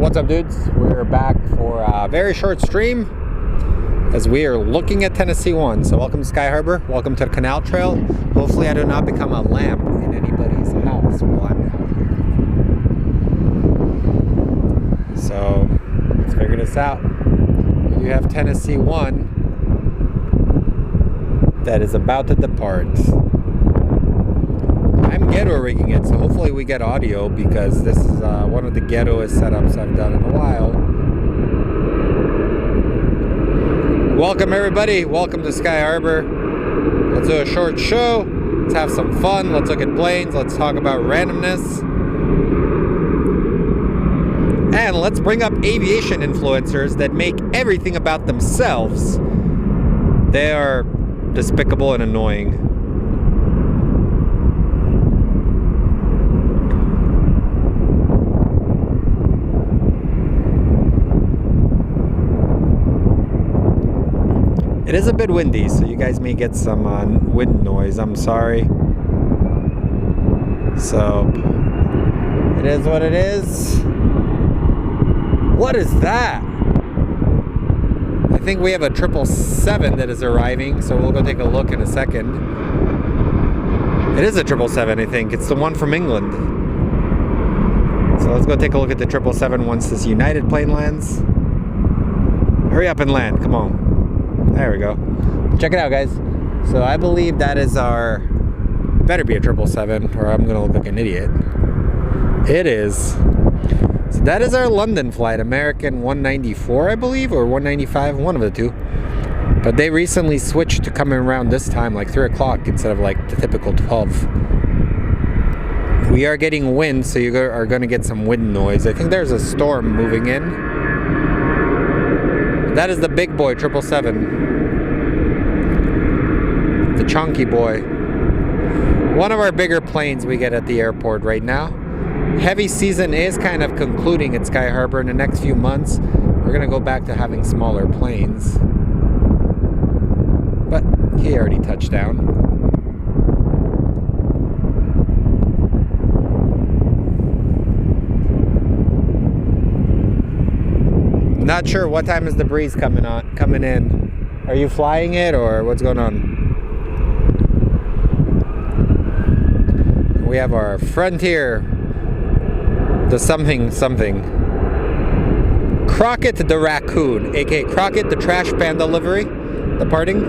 What's up, dudes? We're back for a very short stream as we are looking at Tennessee 1. So welcome to Sky Harbor, welcome to the Canal Trail. Hopefully I do not become a lamp in anybody's house while I'm out here. So let's figure this out. You have Tennessee 1 that is about to depart. I'm ghetto rigging it, so hopefully we get audio because this is one of the ghettoest setups I've done in a while. Welcome everybody, welcome to Sky Harbor. Let's do a short show, let's have some fun, let's look at planes, let's talk about randomness. And let's bring up aviation influencers that make everything about themselves. They are despicable and annoying. It is a bit windy, so you guys may get some wind noise. I'm sorry. So, it is what it is. What is that? I think we have a 777 that is arriving, so we'll go take a look in a second. It is a 777, I think. It's the one from England. So let's go take a look at the 777 once this United plane lands. Hurry up and land, come on. There we go. Check it out, guys. So I believe that is our... better be a 777 or I'm gonna look like an idiot. It is. So that is our London flight, American 194, I believe, or 195, one of the two. But they recently switched to coming around this time, like 3 o'clock instead of like the typical 12. We are getting wind, so you are gonna get some wind noise. I think there's a storm moving in. That is the big boy, 777. The chunky boy. One of our bigger planes we get at the airport right now. Heavy season is kind of concluding at Sky Harbor. In the next few months, we're going to go back to having smaller planes. But he already touched down. Not sure what time is the breeze coming in. Are you flying it or what's going on? We have our Frontier, the something. Crockett the Raccoon, aka Crockett the Trash Panda livery, departing.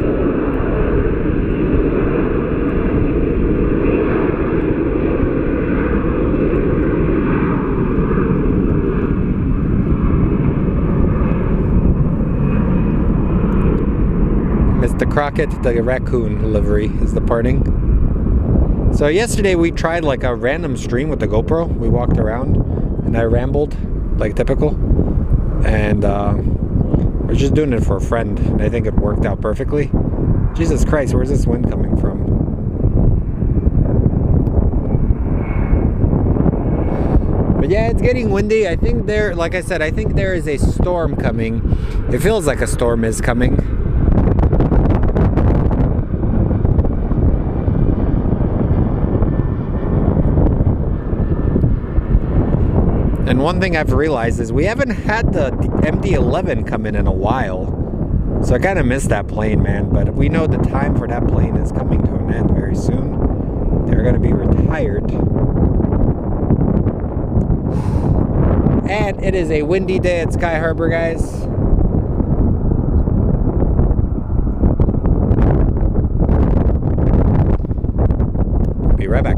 Mr. Crockett the Raccoon livery is departing. So yesterday we tried like a random stream with the GoPro. We walked around and I rambled like typical. And we're just doing it for a friend. And I think it worked out perfectly. Jesus Christ, where's this wind coming from? But yeah, it's getting windy. I think like I said, I think there is a storm coming. It feels like a storm is coming. And one thing I've realized is we haven't had the MD-11 come in a while. So I kind of miss that plane, man. But we know the time for that plane is coming to an end very soon. They're going to be retired. And it is a windy day at Sky Harbor, guys. Be right back.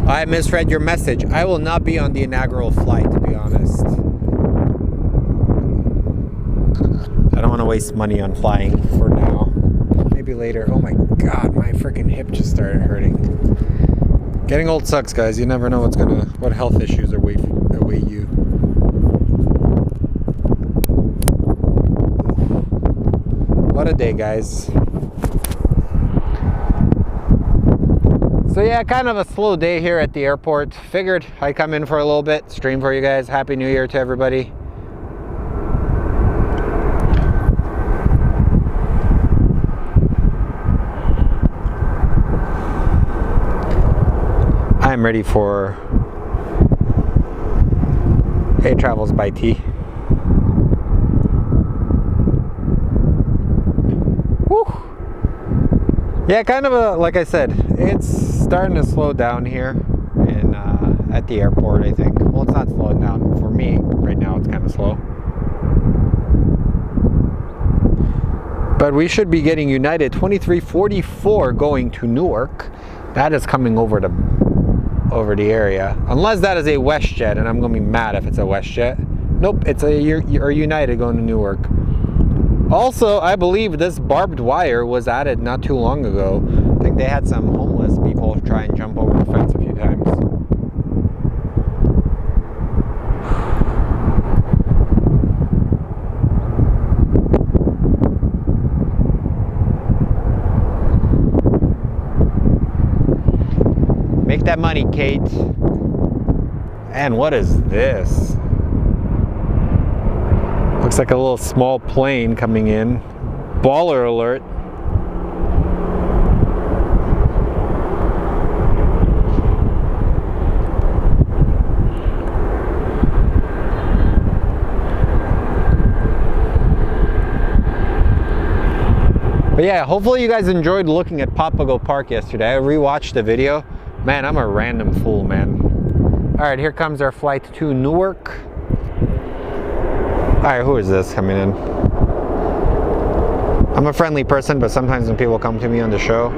I misread your message. I will not be on the inaugural flight, to be honest. I don't want to waste money on flying for now. Maybe later. Oh my god, my freaking hip just started hurting. Getting old sucks, guys. You never know what health issues await you. What a day, guys. So yeah, kind of a slow day here at the airport. Figured I'd come in for a little bit, stream for you guys. Happy New Year to everybody. I'm ready for A Travels by T. Whew. Yeah, kind of a, like I said, it's starting to slow down here in at the airport, I think. Well, it's not slowing down for me right now. It's kind of slow. But we should be getting United 2344 going to Newark. That is coming over the area, unless that is a WestJet, and I'm gonna be mad if it's a WestJet. Nope, it's a United going to Newark. Also, I believe this barbed wire was added not too long ago. I think they had some homeless people try and jump over the fence a few times. Make that money, Kate. And what is this? Looks like a little small plane coming in. Baller alert. But yeah, hopefully you guys enjoyed looking at Papago Park yesterday. I rewatched the video. Man, I'm a random fool, man. All right, here comes our flight to Newark. All right, who is this coming in? I'm a friendly person, but sometimes when people come to me on the show,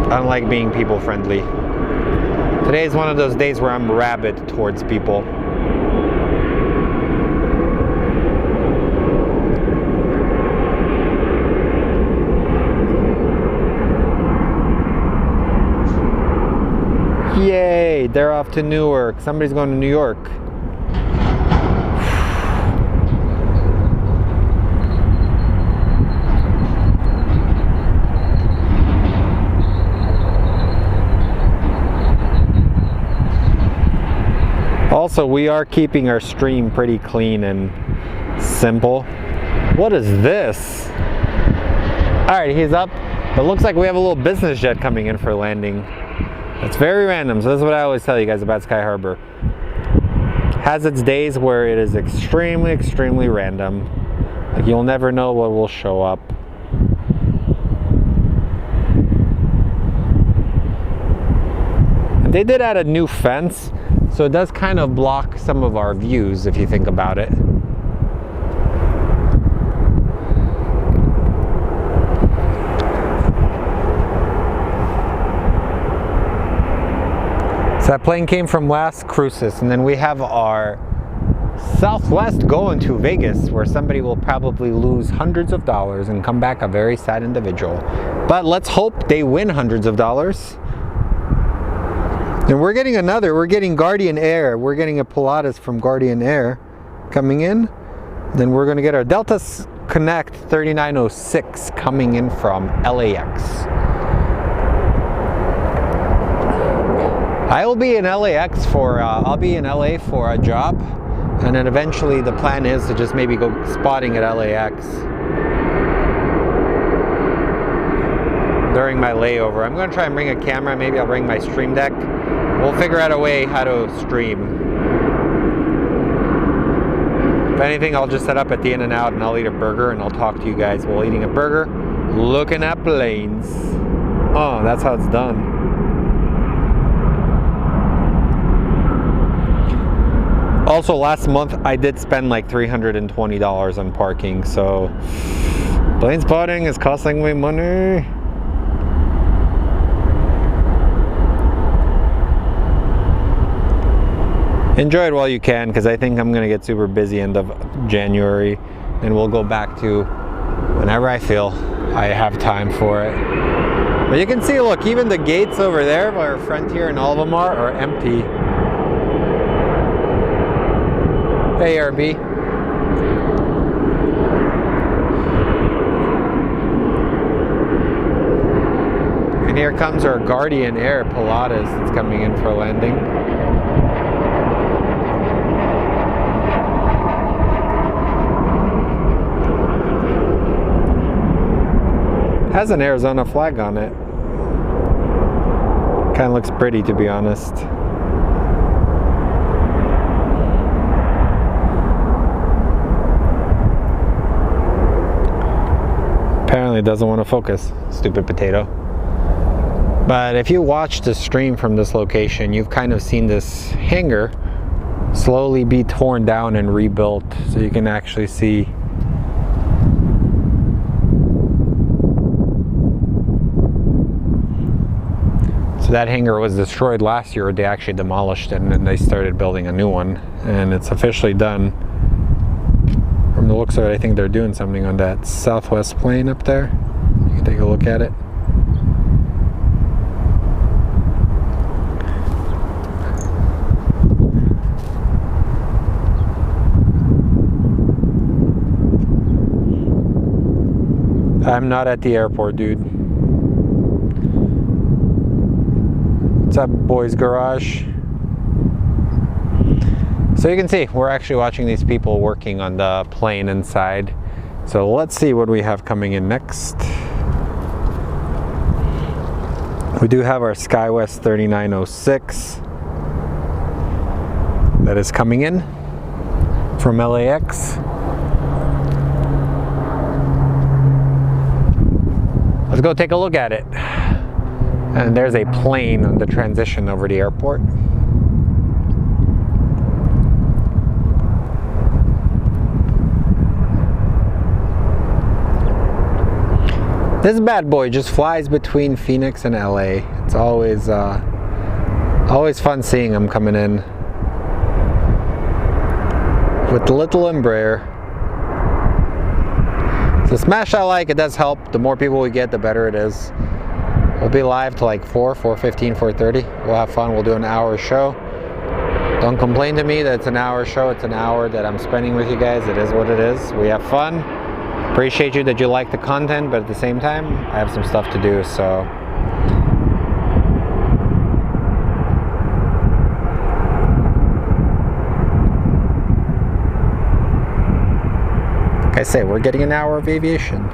I don't like being people friendly. Today is one of those days where I'm rabid towards people. Yay, they're off to Newark. Somebody's going to New York. Also, we are keeping our stream pretty clean and simple. What is this? All right, he's up. It looks like we have a little business jet coming in for landing. It's very random, so this is what I always tell you guys about Sky Harbor. Has its days where it is extremely, extremely random. Like, you'll never know what will show up. And they did add a new fence, so it does kind of block some of our views if you think about it. That plane came from Las Cruces, and then we have our Southwest going to Vegas, where somebody will probably lose hundreds of dollars and come back a very sad individual. But let's hope they win hundreds of dollars. And we're getting Guardian Air. We're getting a Pilatus from Guardian Air coming in. Then we're going to get our Delta Connect 3906 coming in from LAX. I'll be in LAX for, I'll be in LA for a job, and then eventually the plan is to just maybe go spotting at LAX during my layover. I'm going to try and bring a camera, maybe I'll bring my stream deck. We'll figure out a way how to stream. If anything, I'll just set up at the In-N-Out and I'll eat a burger and I'll talk to you guys while eating a burger, looking at planes. Oh, that's how it's done. Also, last month I did spend like $320 on parking, so plane spotting is costing me money. Enjoy it while you can, because I think I'm going to get super busy end of January, and we'll go back to whenever I feel I have time for it. But you can see, look, even the gates over there where Frontier and all of them are empty. Hey, RB. And here here comes our Guardian Air Pilatus that's coming in for landing. Has an Arizona flag on it. Kind of looks pretty, to be honest. Apparently doesn't want to focus, stupid potato. But if you watch the stream from this location, you've kind of seen this hangar slowly be torn down and rebuilt, so you can actually see that hangar was destroyed last year. They actually demolished it and then they started building a new one, and it's officially done. From the looks of it, I think they're doing something on that southwest plane up there. You can take a look at it. I'm not at the airport, dude. What's up, boys garage? So you can see we're actually watching these people working on the plane inside. So let's see what we have coming in next. We do have our SkyWest 3906 that is coming in from LAX. Let's go take a look at it. And there's a plane on the transition over the airport. This bad boy just flies between Phoenix and LA. It's always fun seeing them coming in with the little Embraer. So smash that like, it does help. The more people we get, the better it is. We'll be live till like 4:15, 4:30. We'll have fun. We'll do an hour show. Don't complain to me that it's an hour show. It's an hour that I'm spending with you guys. It is what it is. We have fun. Appreciate you that you like the content, but at the same time, I have some stuff to do, so. Like I say, we're getting an hour of aviation.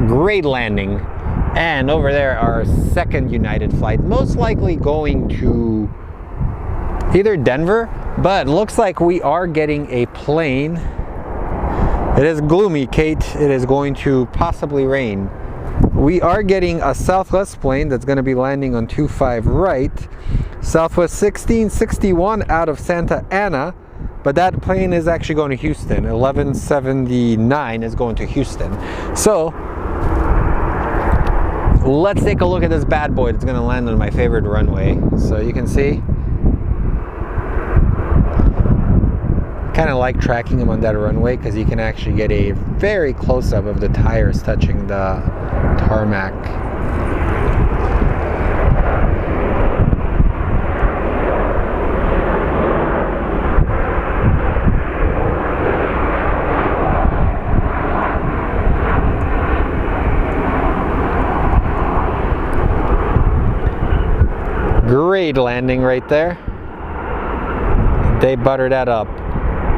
Great landing. And over there, our second United flight, most likely going to either Denver, but looks like we are getting a plane. It is gloomy, Kate. It is going to possibly rain. We are getting a Southwest plane that's going to be landing on 25 right. Southwest 1661 out of Santa Ana, but that plane is actually going to Houston. 1179 is going to Houston. So let's take a look at this bad boy that's going to land on my favorite runway. So you can see, kind of like tracking him on that runway because you can actually get a very close-up of the tires touching the tarmac. Great landing right there. They buttered that up.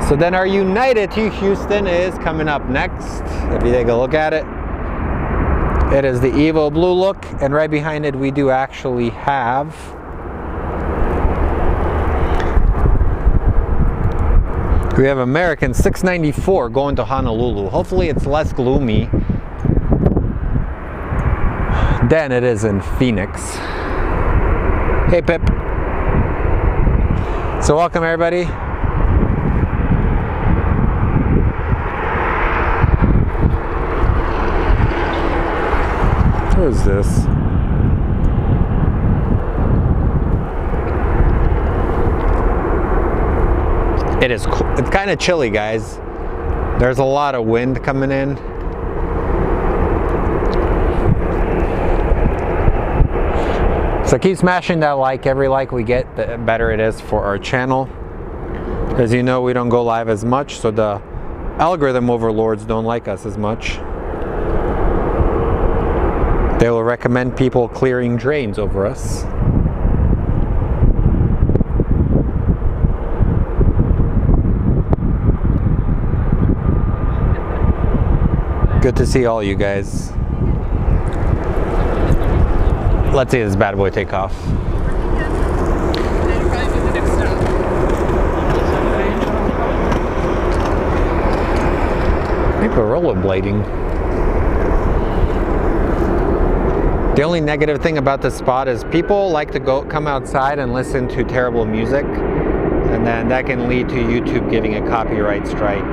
So then our United to Houston is coming up next. If you take a look at it, it is the Evo blue look, and right behind it we do actually have American 694 going to Honolulu. Hopefully it's less gloomy than it is in Phoenix. Hey Pip. So welcome everybody. What is this? It's kind of chilly, guys. There's a lot of wind coming in. So keep smashing that like. Every like we get, the better it is for our channel. As you know, we don't go live as much, so the algorithm overlords don't like us as much. They will recommend people clearing drains over us. Good to see all you guys. Let's see this bad boy take off. I think we're rollerblading. The only negative thing about this spot is people like to come outside and listen to terrible music, and then that can lead to YouTube giving a copyright strike.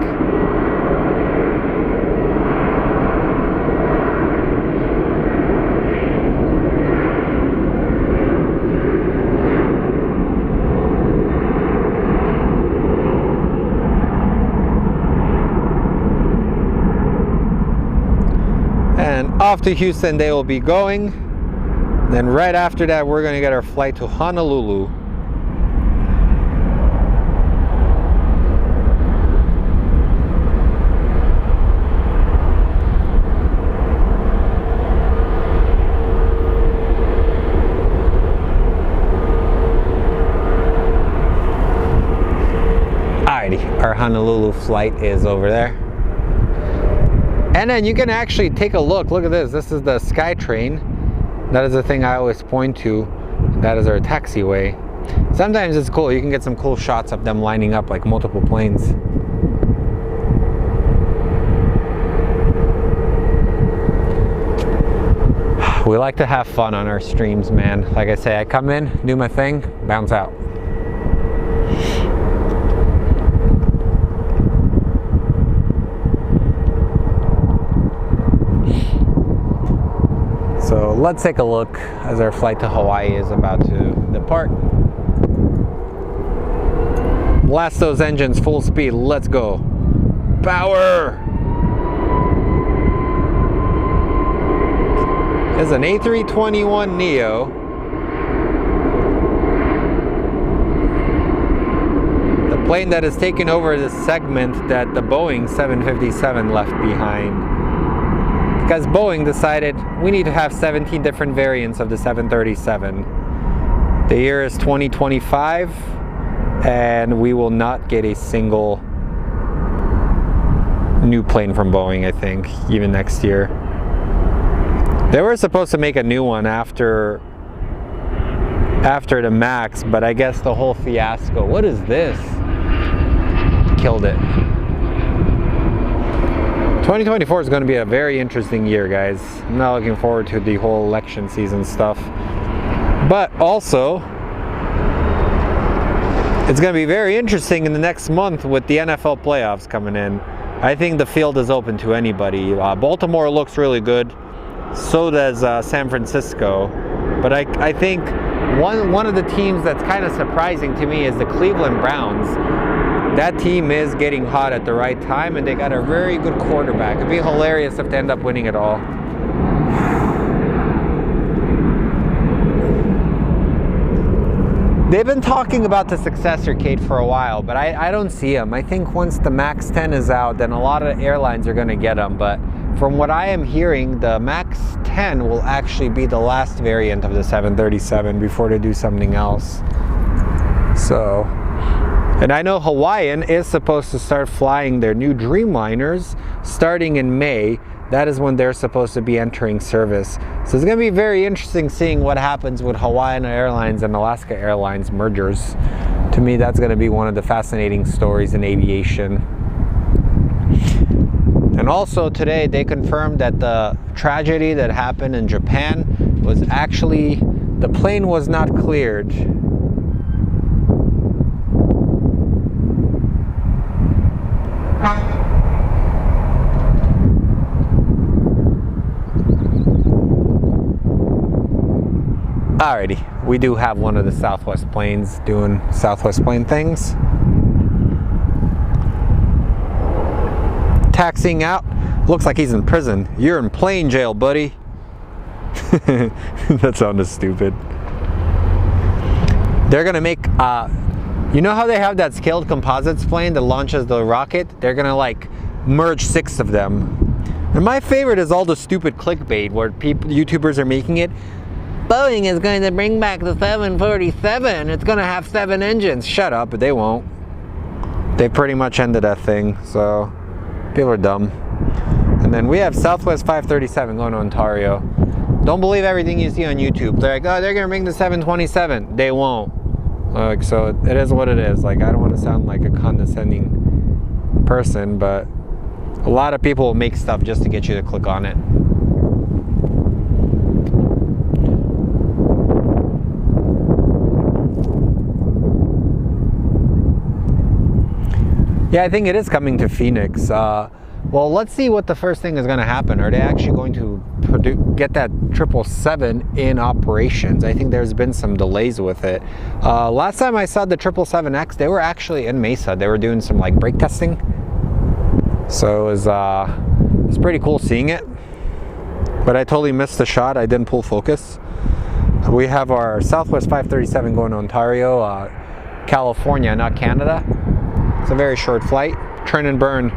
And off to Houston they will be going. Then right after that we're going to get our flight to Honolulu. Alrighty, our Honolulu flight is over there. And then you can actually take a look. Look at this. This is the SkyTrain. That is the thing I always point to. That is our taxiway. Sometimes it's cool. You can get some cool shots of them lining up like multiple planes. We like to have fun on our streams, man. Like I say, I come in, do my thing, bounce out. So let's take a look as our flight to Hawaii is about to depart. Blast those engines full speed, let's go. Power! It's an A321neo. The plane that has taken over this segment that the Boeing 757 left behind. Because Boeing decided we need to have 17 different variants of the 737. The year is 2025 and we will not get a single new plane from Boeing, I think, even next year. They were supposed to make a new one after the MAX, but I guess the whole fiasco, what is this? Killed it. 2024 is going to be a very interesting year, guys. I'm not looking forward to the whole election season stuff. But also, it's going to be very interesting in the next month with the NFL playoffs coming in. I think the field is open to anybody. Baltimore looks really good. So does San Francisco. But I think one of the teams that's kind of surprising to me is the Cleveland Browns. That team is getting hot at the right time, and they got a very good quarterback. It'd be hilarious if they end up winning it all. They've been talking about the successor, Kate, for a while, but I don't see them. I think once the MAX 10 is out, then a lot of airlines are going to get them. But from what I am hearing, the MAX 10 will actually be the last variant of the 737 before they do something else. So... And I know Hawaiian is supposed to start flying their new Dreamliners starting in May. That is when they're supposed to be entering service. So it's going to be very interesting seeing what happens with Hawaiian Airlines and Alaska Airlines mergers. To me, that's going to be one of the fascinating stories in aviation. And also today, they confirmed that the tragedy that happened in Japan was actually, the plane was not cleared. Alrighty, we do have one of the Southwest planes doing Southwest plane things. Taxiing out. Looks like he's in prison. You're in plane jail, buddy. That sounded stupid. They're gonna make, you know how they have that scaled composites plane that launches the rocket? They're gonna like merge 6 of them. And my favorite is all the stupid clickbait where YouTubers are making it. Boeing is going to bring back the 747. It's going to have 7 engines. Shut up, but they won't. They pretty much ended that thing, so people are dumb. And then we have Southwest 537 going to Ontario. Don't believe everything you see on YouTube. They're like, oh, they're going to bring the 727. They won't. Like, so it is what it is. Like, I don't want to sound like a condescending person, but a lot of people will make stuff just to get you to click on it. Yeah, I think it is coming to Phoenix. Well, let's see what the first thing is going to happen. Are they actually going to get that 777 in operations? I think there's been some delays with it. Last time I saw the 777X, they were actually in Mesa. They were doing some like brake testing. So it was pretty cool seeing it. But I totally missed the shot. I didn't pull focus. We have our Southwest 537 going to Ontario, California, not Canada. It's a very short flight. Turn and burn.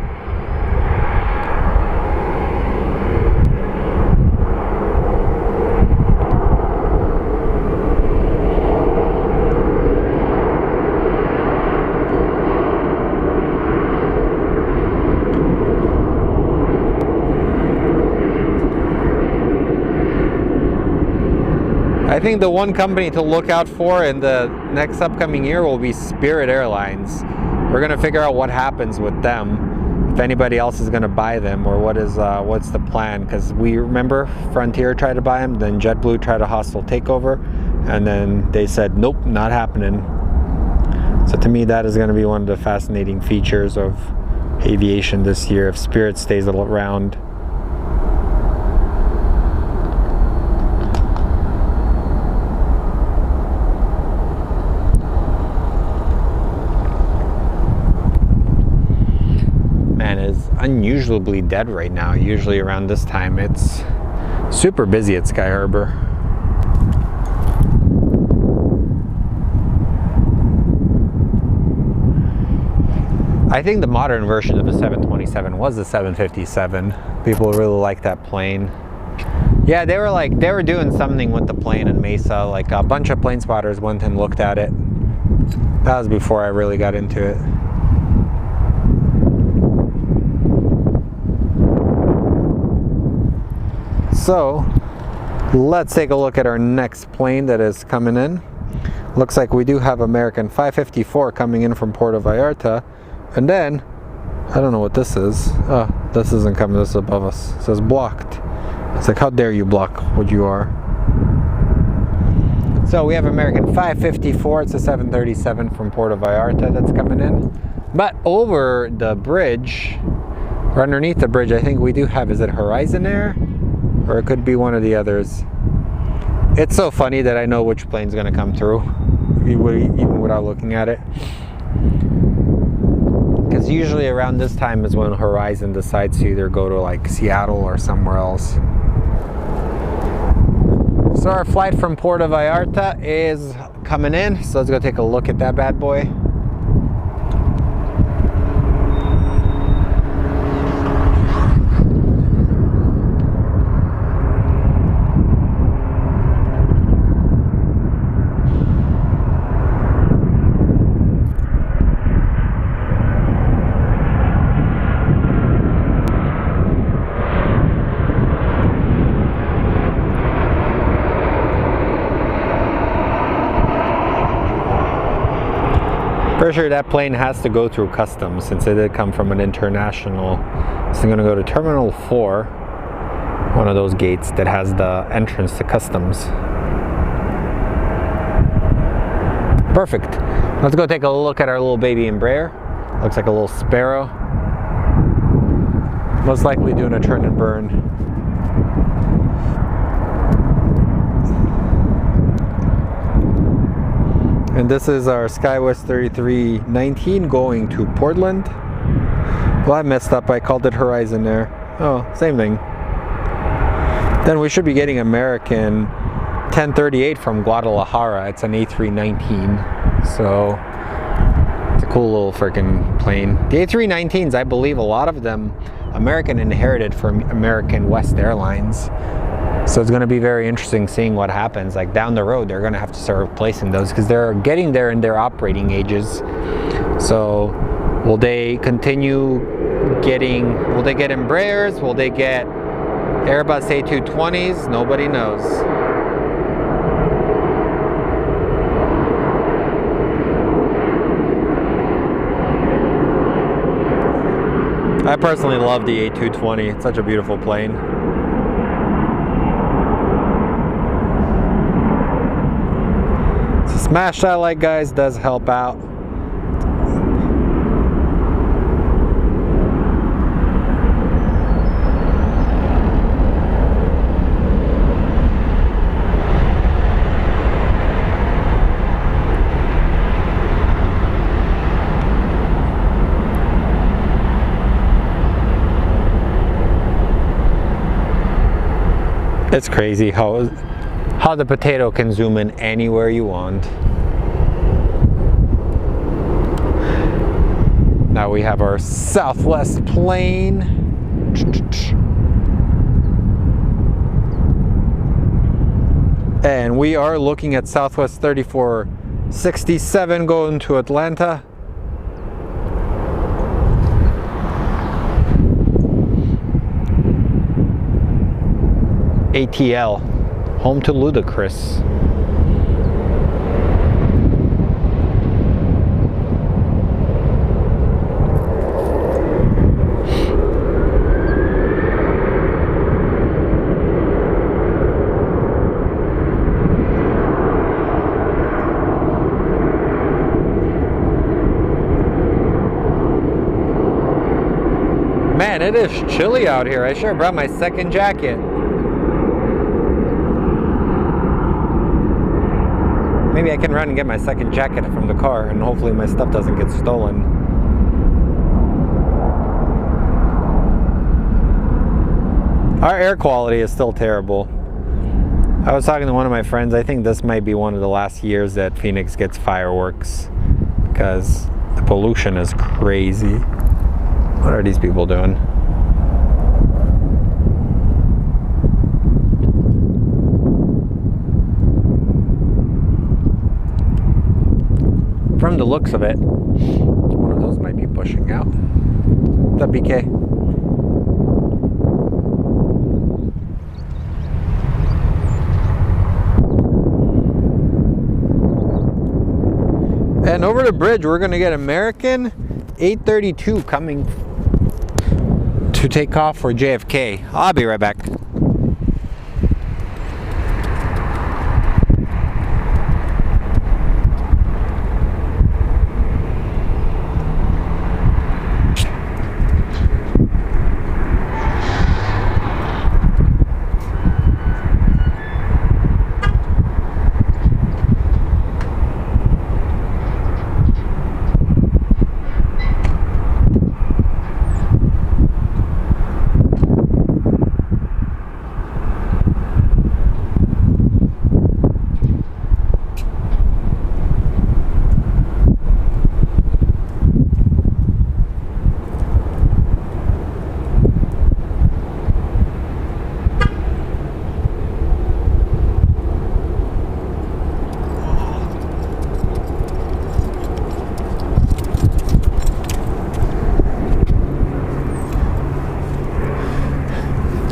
I think the one company to look out for in the next upcoming year will be Spirit Airlines. We're gonna figure out what happens with them, if anybody else is gonna buy them, or what's the plan. Because we remember Frontier tried to buy them, then JetBlue tried a hostile takeover, and then they said nope, not happening. So to me, that is gonna be one of the fascinating features of aviation this year if Spirit stays around. Unusually dead right now. Usually around this time it's super busy at Sky Harbor. I think the modern version of the 727 was the 757. People really like that plane. Yeah, they were doing something with the plane in Mesa. Like a bunch of plane spotters went and looked at it. That was before I really got into it. So let's take a look at our next plane that is coming in. Looks like we do have American 554 coming in from Puerto Vallarta. And then, I don't know what this is. Oh, this isn't coming, this is above us. It says blocked. It's like, how dare you block what you are. So we have American 554, it's a 737 from Puerto Vallarta that's coming in. But over the bridge, or underneath the bridge, I think we do have, is it Horizon Air? Or it could be one of the others. It's so funny that I know which plane's gonna come through, even without looking at it. Because usually around this time is when Horizon decides to either go to like Seattle or somewhere else. So our flight from Puerto Vallarta is coming in, so let's go take a look at that bad boy. Pretty sure that plane has to go through customs since it did come from an international. So I'm gonna go to Terminal 4, one of those gates that has the entrance to customs. Perfect. Let's go take a look at our little baby Embraer. Looks like a little Sparrow. Most likely doing a turn and burn. And this is our SkyWest 3319 going to Portland. Well, I messed up. I called it Horizon Air. Oh, same thing. Then we should be getting American 1038 from Guadalajara. It's an A319. So it's a cool little freaking plane. The A319s, I believe a lot of them American inherited from American West Airlines. So it's going to be very interesting seeing what happens. Like down the road, they're going to have to start replacing those because they're getting there in their operating ages. So will they continue getting, will they get Embraers? Will they get Airbus A220s? Nobody knows. I personally love the A220. It's such a beautiful plane. So smash that like, guys, does help out. It's crazy how the potato can zoom in anywhere you want. Now we have our Southwest plane. And we are looking at Southwest 3467 going to Atlanta. ATL, home to Ludacris. Man, it is chilly out here. I sure brought my second jacket. Maybe I can run and get my second jacket from the car, and hopefully my stuff doesn't get stolen. Our air quality is still terrible. I was talking to one of my friends. I think this might be one of the last years that Phoenix gets fireworks because the pollution is crazy. What are these people doing? From the looks of it, one of those might be pushing out. What's up, BK? And over the bridge, we're gonna get American 832 coming to take off for JFK. I'll be right back.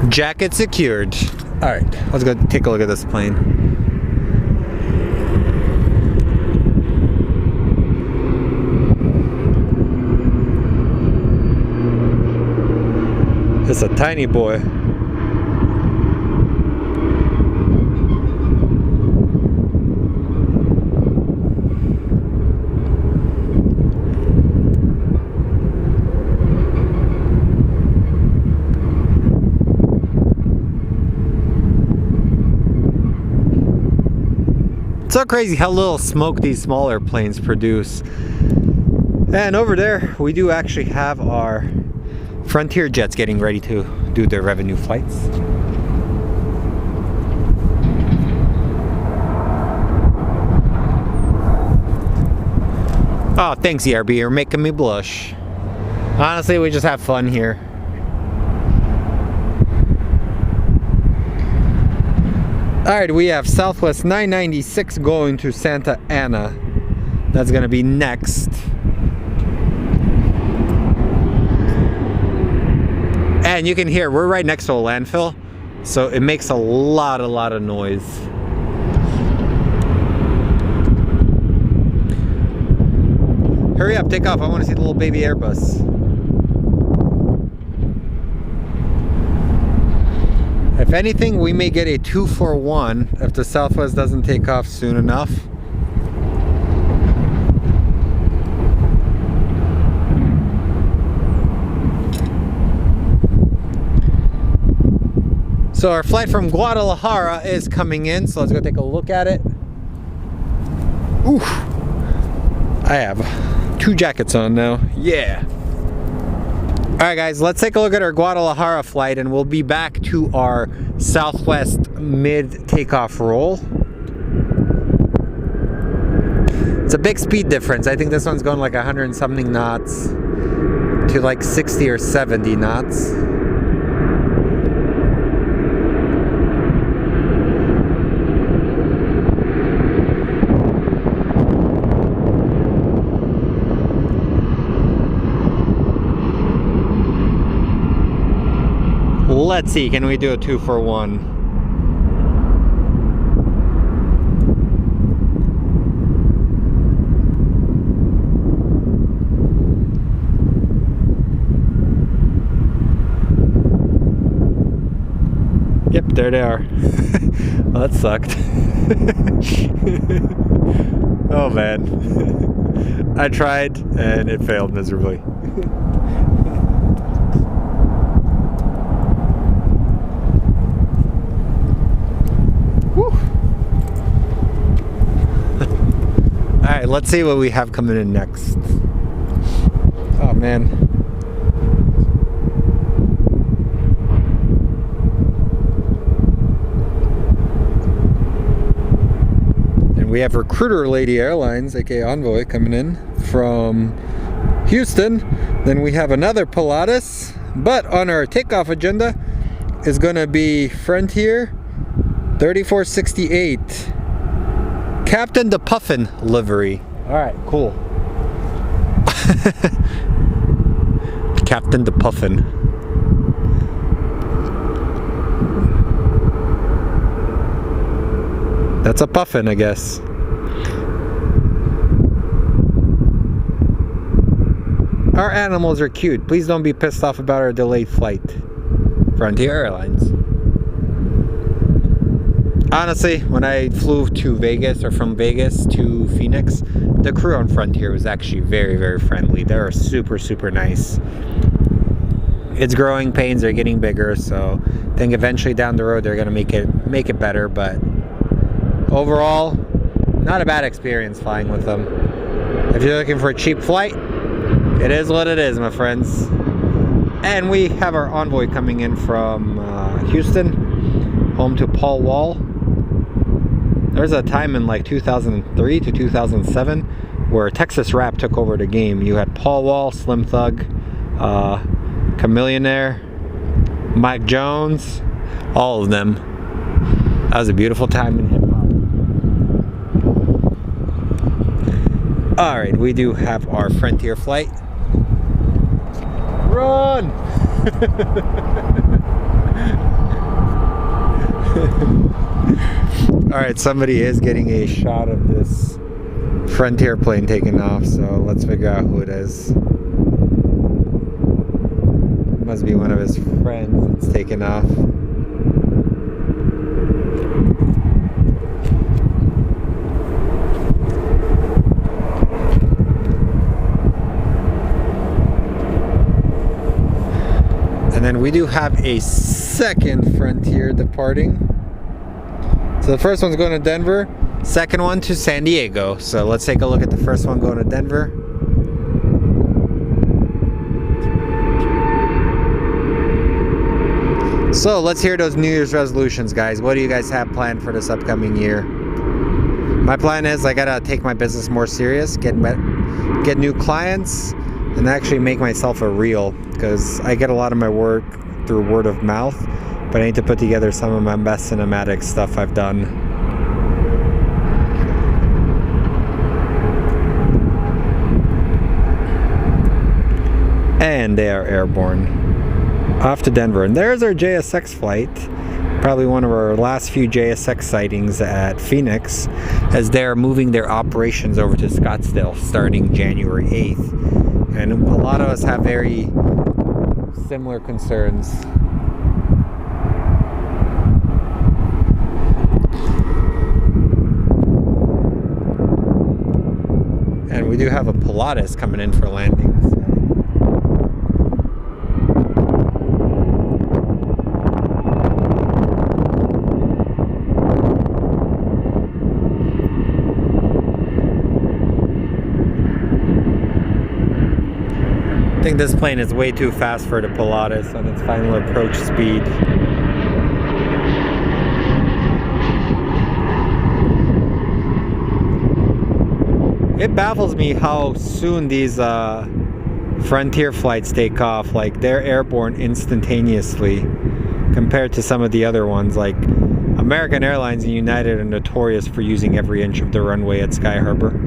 Jacket secured. All right, let's go take a look at this plane. It's a tiny boy. It's so crazy how little smoke these smaller planes produce. And over there, we do actually have our Frontier jets getting ready to do their revenue flights. Oh, thanks ERB, you're making me blush. Honestly, we just have fun here. Alright, we have Southwest 996 going to Santa Ana. That's gonna be next. And you can hear, we're right next to a landfill, so it makes a lot of noise. Hurry up, take off, I want to see the little baby Airbus. If anything, we may get a 2-for-1 if the Southwest doesn't take off soon enough. So our flight from Guadalajara is coming in, so let's go take a look at it. Oof. I have 2 jackets on now. Yeah. Alright guys, let's take a look at our Guadalajara flight and we'll be back to our Southwest mid takeoff roll. It's a big speed difference. I think this one's going like 100 and something knots to like 60 or 70 knots. Let's see, can we do a 2-for-1? Yep, there they are. Well, that sucked. Oh man. I tried and it failed miserably. Alright, let's see what we have coming in next. Oh man. And we have Recruiter Lady Airlines, aka Envoy, coming in from Houston. Then we have another Pilatus, but on our takeoff agenda is going to be Frontier 3468. Captain the Puffin livery. Alright, cool. Captain the Puffin. That's a puffin, I guess. Our animals are cute. Please don't be pissed off about our delayed flight. Frontier Airlines. Honestly, when I flew to Vegas, or from Vegas to Phoenix, the crew on Frontier was actually very friendly. They were super nice. It's growing pains, they're getting bigger, so I think eventually down the road they're gonna make it better, but overall, not a bad experience flying with them. If you're looking for a cheap flight, it is what it is, my friends. And we have our Envoy coming in from Houston, home to Paul Wall. There's a time in like 2003 to 2007 where Texas Rap took over the game. You had Paul Wall, Slim Thug, Chamillionaire, Mike Jones, all of them. That was a beautiful time in hip-hop. Alright, we do have our Frontier flight. Run! Alright, somebody is getting a shot of this Frontier plane taking off, so let's figure out who it is. Must be one of his friends that's taking off. And then we do have a second Frontier departing. So the first one's going to Denver, second one to San Diego. So let's take a look at the first one going to Denver. So let's hear those New Year's resolutions, guys. What do you guys have planned for this upcoming year? My plan is I gotta take my business more serious, get new clients, and actually make myself a reel, because I get a lot of my work through word of mouth. but I need to put together some of my best cinematic stuff I've done. And they are airborne. Off to Denver. And there's our JSX flight. Probably one of our last few JSX sightings at Phoenix, as they're moving their operations over to Scottsdale starting January 8th. And a lot of us have very similar concerns. And we do have a Pilatus coming in for landing. I think this plane is way too fast for the Pilatus on its final approach speed. It baffles me how soon these Frontier flights take off. Like, they're airborne instantaneously compared to some of the other ones. Like, American Airlines and United are notorious for using every inch of the runway at Sky Harbor.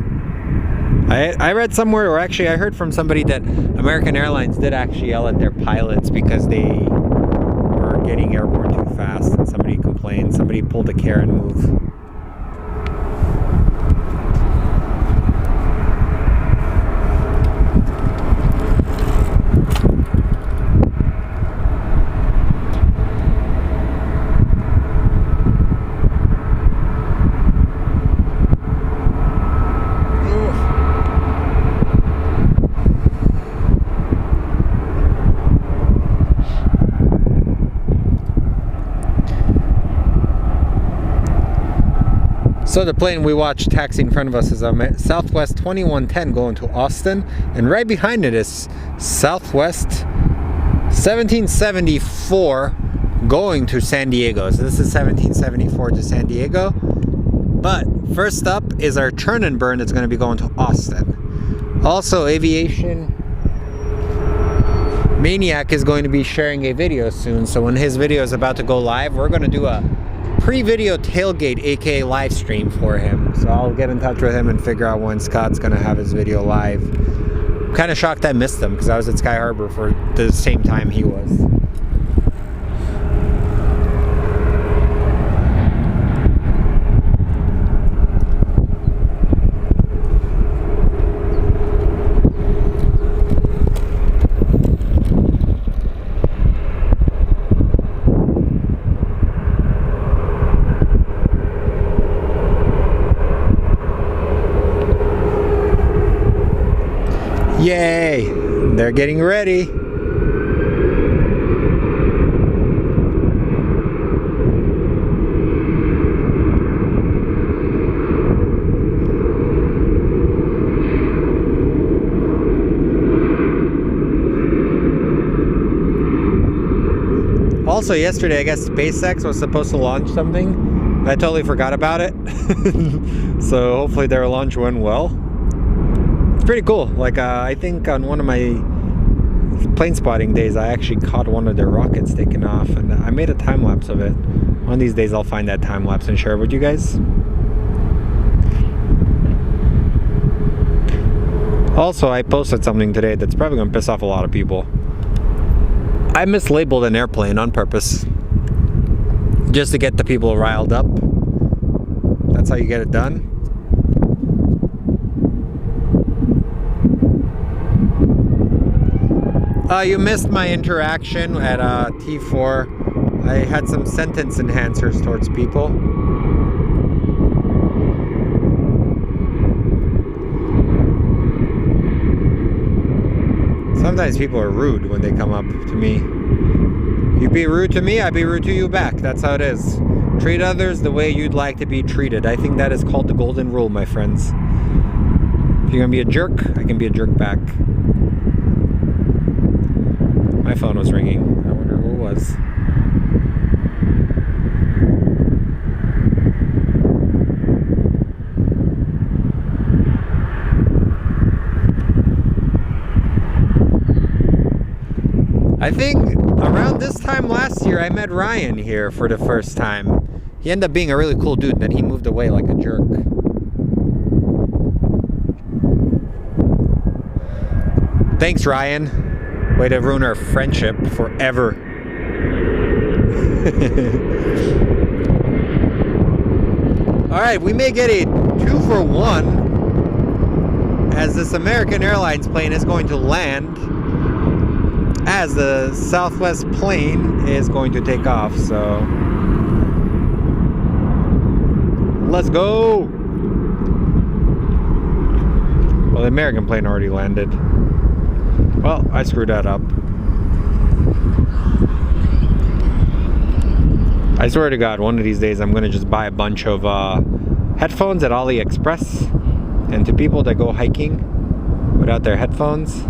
I read somewhere, or actually I heard from somebody, that American Airlines did actually yell at their pilots because they were getting airborne too fast, and somebody complained. Somebody pulled a Karen move. So the plane we watched taxi in front of us is a Southwest 2110 going to Austin, and right behind it is Southwest 1774 going to San Diego. So this is 1774 to San Diego. But first up is our churn and burn that's going to be going to Austin. Also, Aviation Maniac is going to be sharing a video soon. So when his video is about to go live, we're going to do a pre-video tailgate, aka live stream for him. So I'll get in touch with him and figure out when Scott's gonna have his video live. I'm kind of shocked I missed him because I was at Sky Harbor for the same time he was. Yay! They're getting ready. Also, yesterday, I guess SpaceX was supposed to launch something. I totally forgot about it. So hopefully their launch went well. Pretty cool. Like, I think on one of my plane spotting days, I actually caught one of their rockets taking off, and I made a time lapse of it. One of these days I'll find that time lapse and share it with you guys. Also, I posted something today that's probably gonna piss off a lot of people. I mislabeled an airplane on purpose, just to get the people riled up. That's how you get it done. You missed my interaction at T4. I had some sentence enhancers towards people. Sometimes people are rude when they come up to me. You be rude to me, I be rude to you back. That's how it is. Treat others the way you'd like to be treated. I think that is called the golden rule, my friends. If you're gonna be a jerk, I can be a jerk back. My phone was ringing. I wonder who it was. I think around around this time last year, I met Ryan here for the first time. He ended up being a really cool dude, and then he moved away like a jerk. Thanks, Ryan. Way to ruin our friendship forever. Alright, we may get a 2-for-1 as this American Airlines plane is going to land as the Southwest plane is going to take off, so let's go! Well, the American plane already landed. Well, I screwed that up. I swear to God, one of these days I'm gonna just buy a bunch of headphones at AliExpress, and to people that go hiking without their headphones,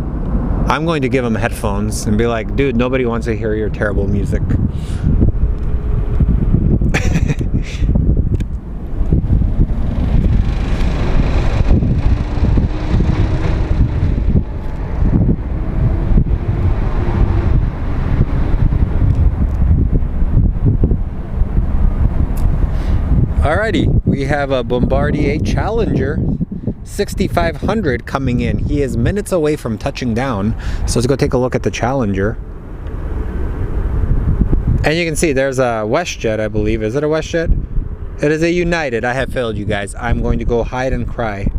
I'm going to give them headphones and be like, dude, nobody wants to hear your terrible music. Alrighty, we have a Bombardier Challenger 6500 coming in. He is minutes away from touching down, so let's go take a look at the Challenger. And you can see there's a WestJet, I believe. Is it a WestJet? It is a United. I have failed you guys. I'm going to go hide and cry.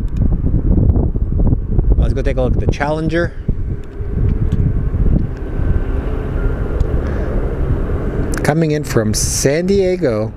Let's go take a look at the Challenger. Coming in from San Diego.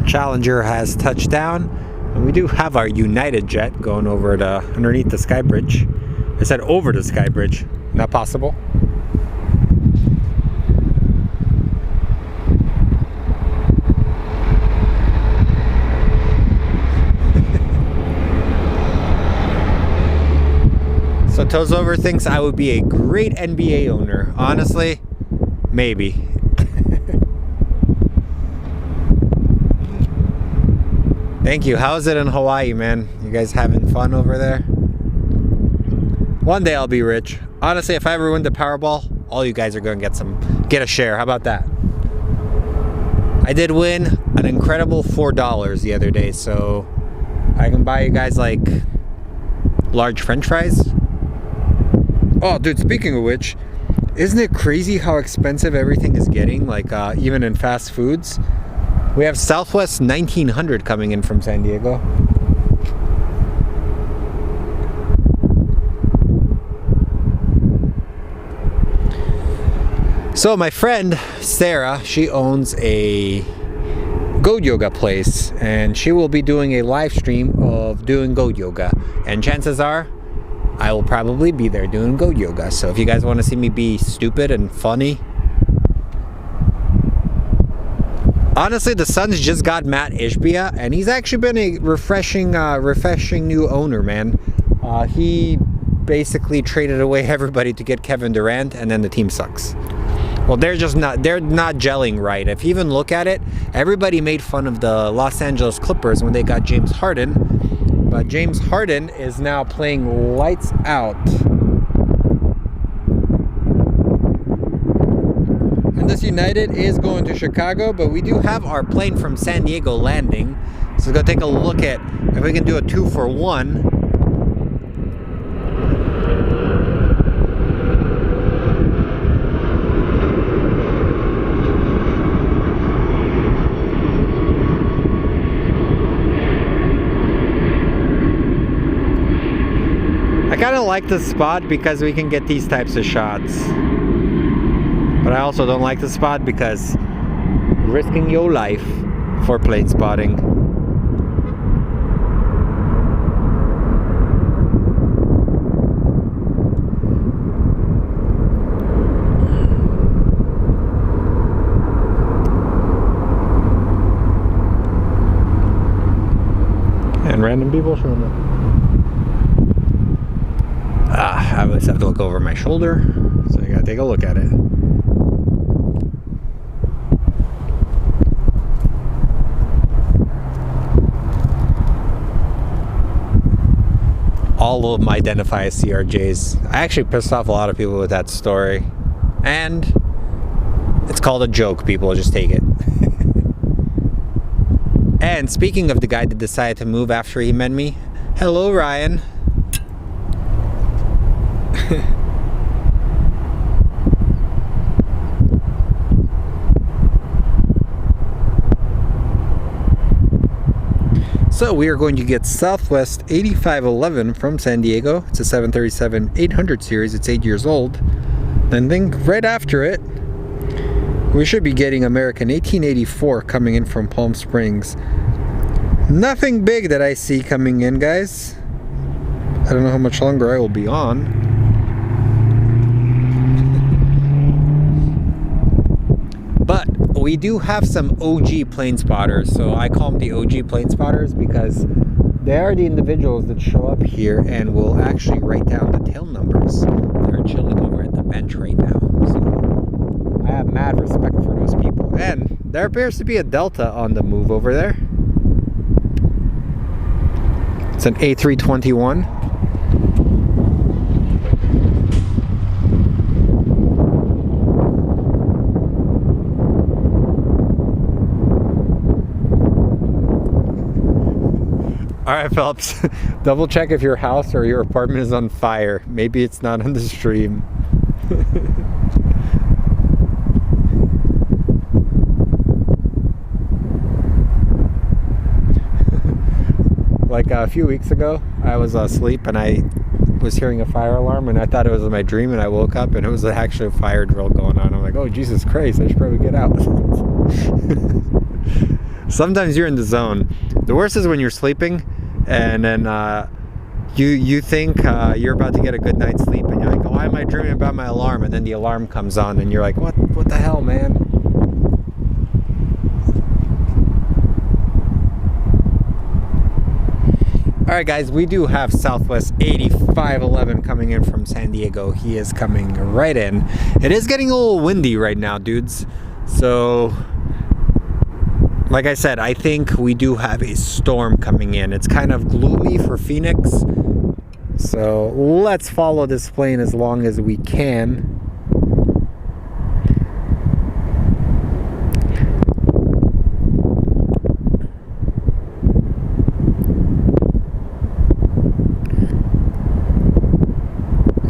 Challenger has touched down, and we do have our United jet going over the underneath the sky bridge. I said over the sky bridge. Not possible. So Tozover thinks I would be a great NBA owner. Honestly, maybe. Thank you. How is it in Hawaii, man? You guys having fun over there? One day I'll be rich. Honestly, if I ever win the Powerball, all you guys are going to get a share. How about that? I did win an incredible $4 the other day, so I can buy you guys like large French fries. Oh, dude, speaking of which, isn't it crazy how expensive everything is getting? Like even in fast foods. We have Southwest 1900 coming in from San Diego. So my friend Sarah, she owns a goat yoga place, and she will be doing a live stream of doing goat yoga, and chances are I will probably be there doing goat yoga. So if you guys want to see me be stupid and funny. Honestly, the Suns just got Matt Ishbia, and he's actually been a refreshing new owner, man. He basically traded away everybody to get Kevin Durant, and then the team sucks. Well, they're not gelling right. If you even look at it, everybody made fun of the Los Angeles Clippers when they got James Harden, but James Harden is now playing lights out. This United is going to Chicago, but we do have our plane from San Diego landing. So let's go take a look at if we can do a 2-for-1. I kind of like this spot because we can get these types of shots. But I also don't like the spot because risking your life. for plane spotting. And random people showing up. I always have to look over my shoulder, so I gotta take a look at it. All of them identify as CRJs. I actually pissed off a lot of people with that story. And it's called a joke, people, just take it. And speaking of the guy that decided to move after he met me, hello Ryan. So we are going to get Southwest 8511 from San Diego. It's a 737-800 series. It's 8 years old. And then right after it, we should be getting American 1884 coming in from Palm Springs. Nothing big that I see coming in, guys. I don't know how much longer I will be on. But we do have some OG plane spotters. So I call them the OG plane spotters because they are the individuals that show up here and will actually write down the tail numbers. They're chilling over at the bench right now. So I have mad respect for those people. And there appears to be a Delta on the move over there. It's an A321. Alright, Phelps, double check if your house or your apartment is on fire. Maybe it's not on the stream. Like a few weeks ago, I was asleep and I was hearing a fire alarm and I thought it was my dream, and I woke up and it was actually a fire drill going on. I'm like, oh Jesus Christ, I should probably get out. Sometimes you're in the zone. The worst is when you're sleeping and then you think you're about to get a good night's sleep and you're like, oh, why am I dreaming about my alarm? And then the alarm comes on and you're like, what the hell, man? Alright guys, we do have Southwest 8511 coming in from San Diego. He is coming right in. It is getting a little windy right now, dudes. So, like I said, I think we do have a storm coming in. It's kind of gloomy for Phoenix. So, let's follow this plane as long as we can.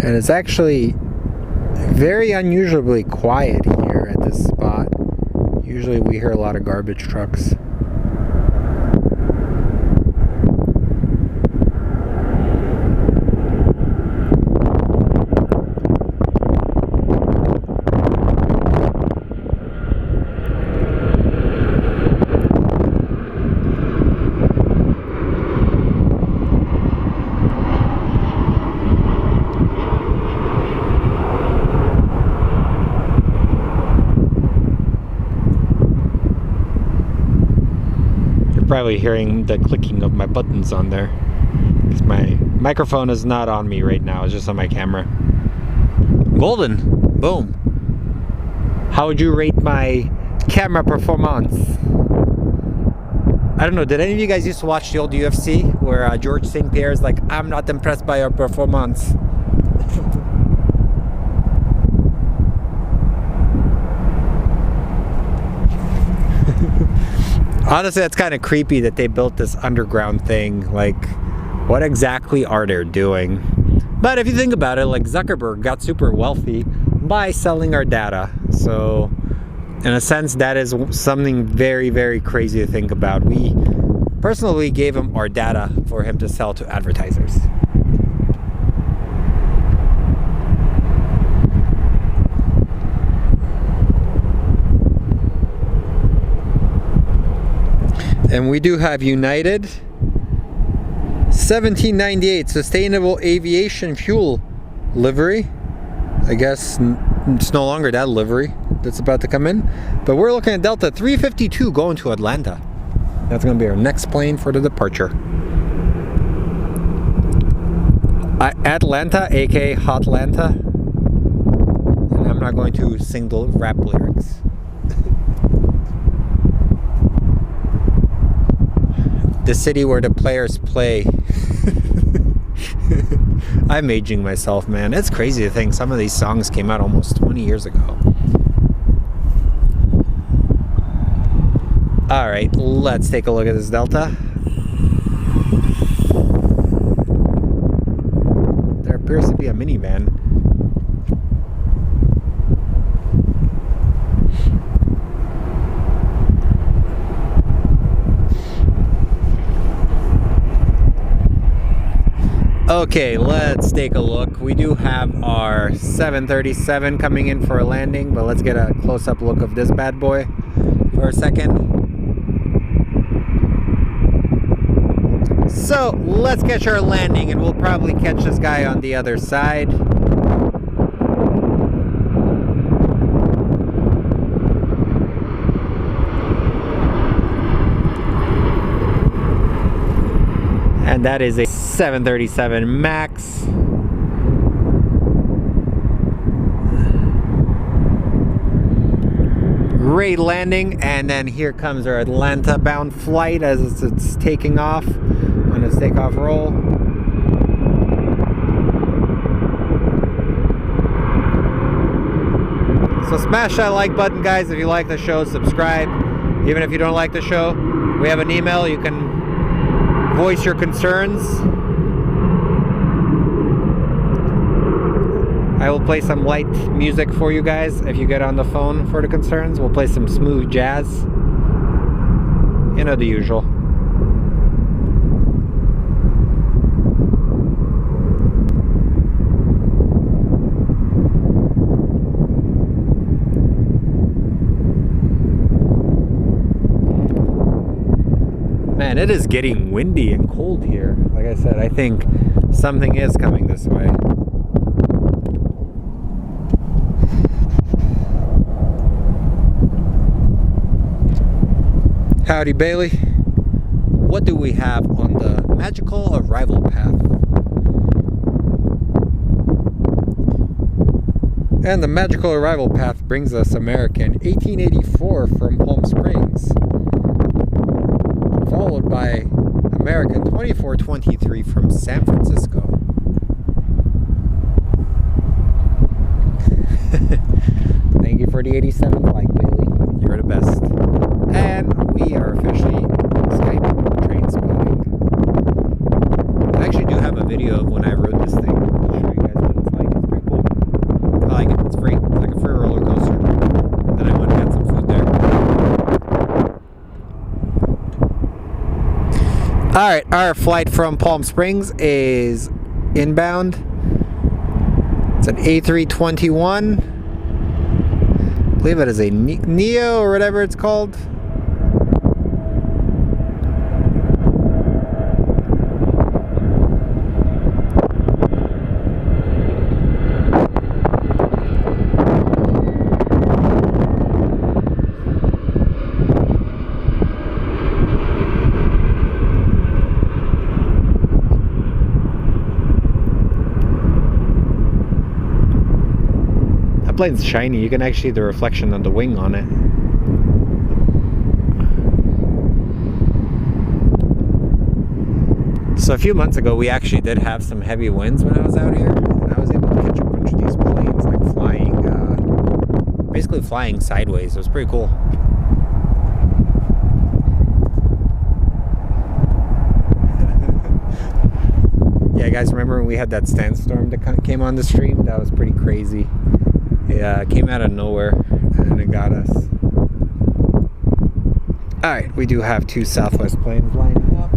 And it's actually very unusually quiet here at this spot. Usually we hear a lot of garbage trucks. Probably hearing the clicking of my buttons on there because my microphone is not on me right now, it's just on my camera. Golden, boom. How would you rate my camera performance? I don't know, did any of you guys used to watch the old UFC where George St. Pierre is like, I'm not impressed by your performance? Honestly, that's kind of creepy that they built this underground thing. Like, what exactly are they doing? But if you think about it, like Zuckerberg got super wealthy by selling our data. So, in a sense, that is something very, very crazy to think about. We personally gave him our data for him to sell to advertisers. And we do have United 1798 Sustainable Aviation Fuel livery. I guess it's no longer that livery that's about to come in. But we're looking at Delta 352 going to Atlanta. That's going to be our next plane for the departure. Atlanta, aka Hotlanta. And I'm not going to sing the rap lyrics. The city where the players play. I'm aging myself, man. It's crazy to think some of these songs came out almost 20 years ago. Alright, let's take a look at this Delta. There appears to be a minivan. Okay, let's take a look. We do have our 737 coming in for a landing, but let's get a close-up look of this bad boy for a second. So, let's catch our landing, and we'll probably catch this guy on the other side. And that is a 737 MAX. Great landing, and then here comes our Atlanta bound flight as it's taking off on its takeoff roll. So smash that like button, guys, if you like the show. Subscribe. Even if you don't like the show, we have an email. You can voice your concerns. I will play some light music for you guys if you get on the phone for the concerns. We'll play some smooth jazz. You know, the usual. Man, it is getting windy and cold here. Like I said, I think something is coming this way. Howdy, Bailey. What do we have on the magical arrival path? And the magical arrival path brings us American 1884 from Palm Springs, followed by American 2423 from San Francisco. Thank you for the 87 like, Bailey. You're the best. And we are officially Skype train spotting. I actually do have a video of when I rode this thing. I'll show you guys what it's like. It's pretty cool. I like it. It's free. It's like a free roller coaster. Then I went and got some food there. Alright, our flight from Palm Springs is inbound. It's an A321. I believe it is a Neo or whatever it's called. That plane's shiny. You can actually see the reflection on the wing on it. So a few months ago, we actually did have some heavy winds when I was out here, and I was able to catch a bunch of these planes like flying, basically flying sideways. It was pretty cool. Yeah, guys, remember when we had that sandstorm that came on the stream? That was pretty crazy. Yeah, it came out of nowhere and it got us. Alright, we do have two Southwest planes lining up.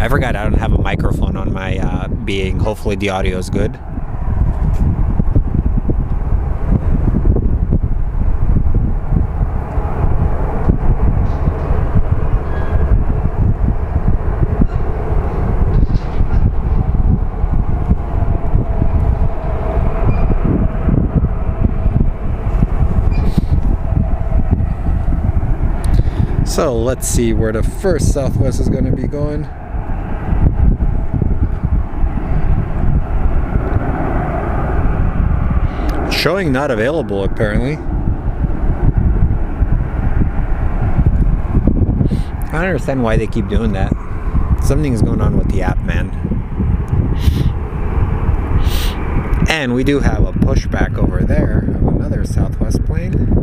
I forgot I don't have a microphone on my being. Hopefully the audio is good. So let's see where the first Southwest is going to be going. Showing not available apparently. I don't understand why they keep doing that. Something's going on with the app, man. And we do have a pushback over there of another Southwest plane.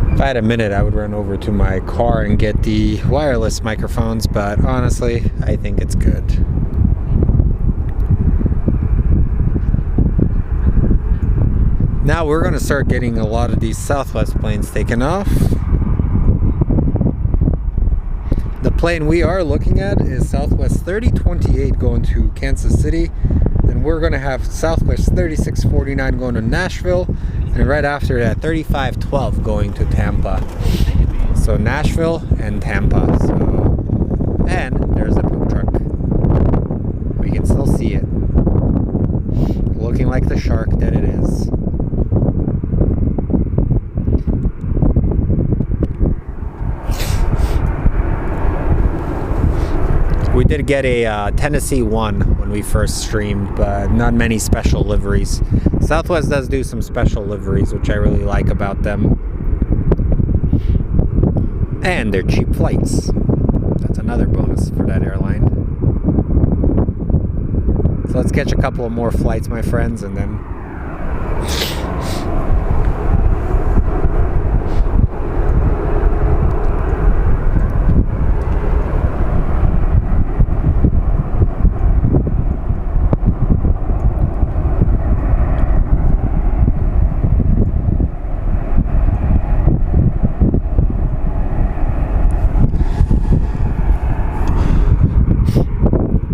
If I had a minute, I would run over to my car and get the wireless microphones, but honestly, I think it's good. Now we're going to start getting a lot of these Southwest planes taken off. The plane we are looking at is Southwest 3028 going to Kansas City. Then we're going to have Southwest 3649 going to Nashville. And right after that, 3512 going to Tampa. So Nashville and Tampa. So, and there's a poop truck. We can still see it. Looking like the shark that it is. We did get a Tennessee 1 when we first streamed, but not many special liveries. Southwest does do some special liveries, which I really like about them. And they're cheap flights. That's another bonus for that airline. So let's catch a couple of more flights, my friends, and then...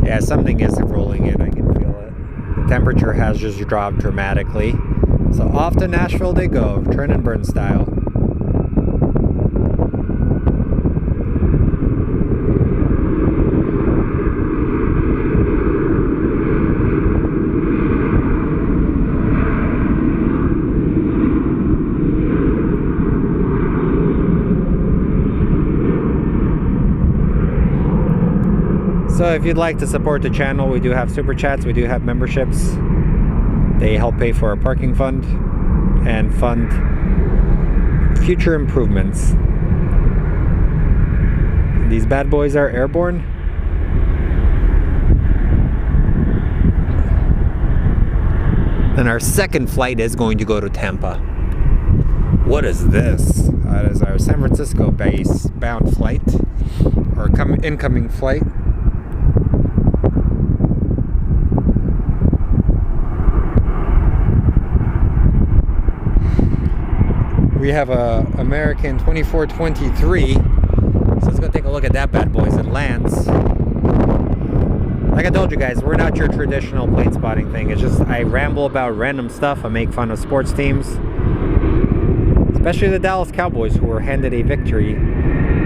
Yeah, something is rolling in, I can feel it. The temperature has just dropped dramatically. So off to Nashville they go, turn and burn style. So if you'd like to support the channel, we do have super chats, we do have memberships. They help pay for our parking fund and fund future improvements. These bad boys are airborne. And our second flight is going to go to Tampa. What is this? That is our San Francisco base bound flight, or incoming flight. We have a American 2423, so let's go take a look at that bad boy as it lands. Like I told you guys, we're not your traditional plane spotting thing. It's just I ramble about random stuff. I make fun of sports teams, especially the Dallas Cowboys, who were handed a victory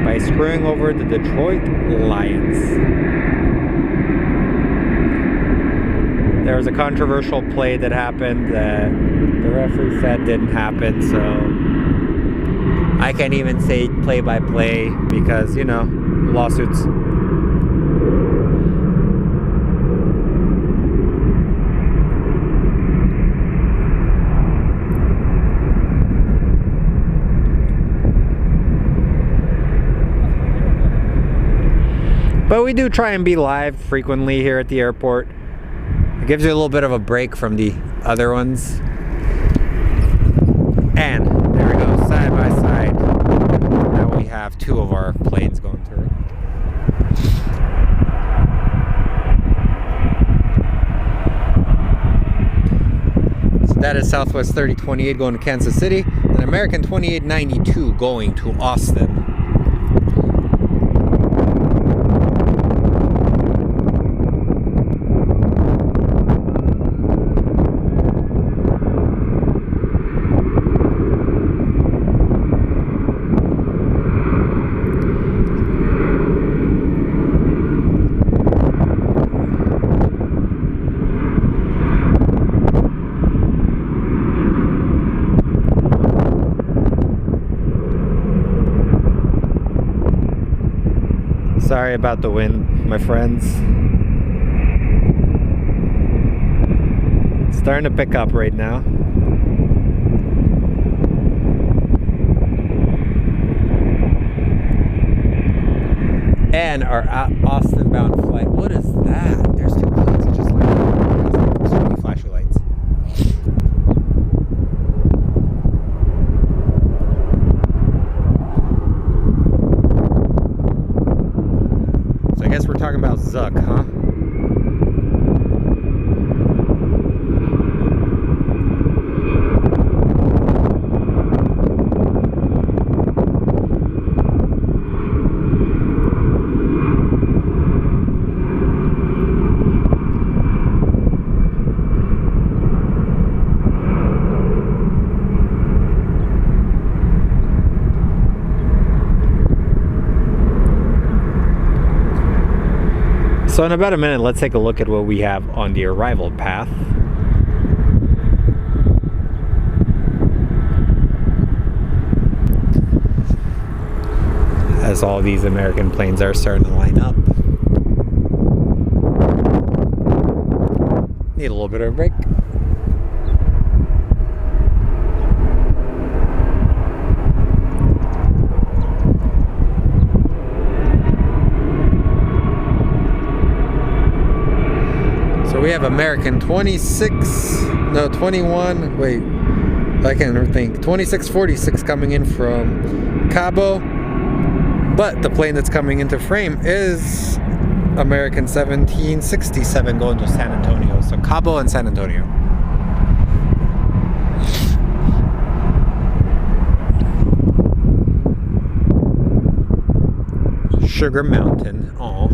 by screwing over the Detroit Lions. There was a controversial play that happened that the referee said didn't happen, so I can't even say play-by-play because, you know, lawsuits. But we do try and be live frequently here at the airport. It gives you a little bit of a break from the other ones. And there we go, side by side. Now we have two of our planes going through. So that is Southwest 3028 going to Kansas City, and American 2892 going to Austin. Sorry about the wind, my friends. It's starting to pick up right now. And our Austin bound flight. What is that? There's two planes that just landed. So many flashing lights. So I guess we're talking about Zuck, huh? So in about a minute, let's take a look at what we have on the arrival path. As all these American planes are starting to line up. Need a little bit of a break. So we have American 21, wait, I can't think, 2646 coming in from Cabo, but the plane that's coming into frame is American 1767 going to San Antonio, so Cabo and San Antonio. Sugar Mountain, oh.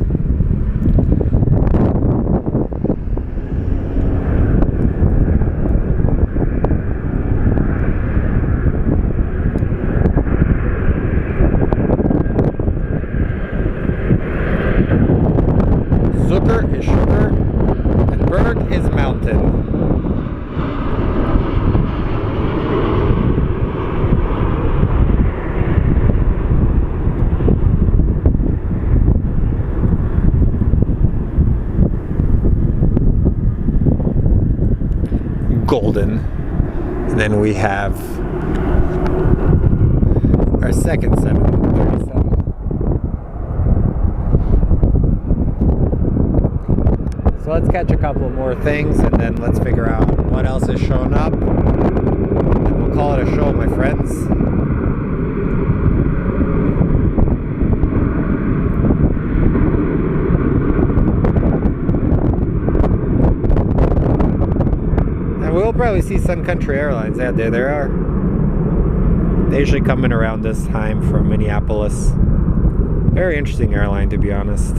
Zucker is sugar, and Berg is mountain. Golden. And then we have our second 737. So let's catch a couple more things and then let's figure out what else is showing up. And we'll call it a show, my friends. And we'll probably see Sun Country Airlines. Yeah, there they are. They usually come in around this time from Minneapolis. Very interesting airline, to be honest.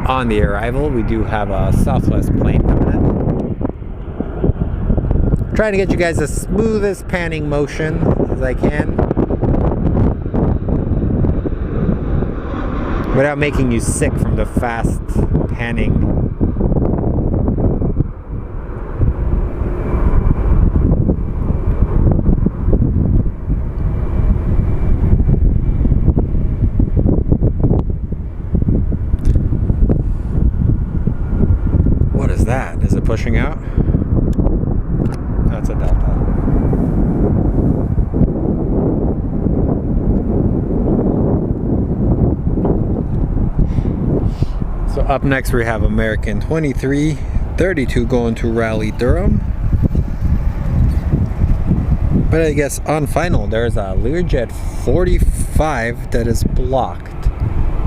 On the arrival, we do have a Southwest plane coming in. Trying to get you guys the smoothest panning motion as I can, without making you sick from the fast panning. That? Is it pushing out? That's a Delta. So up next we have American 2332 going to Raleigh, Durham. But I guess on final there's a Learjet 45 that is blocked.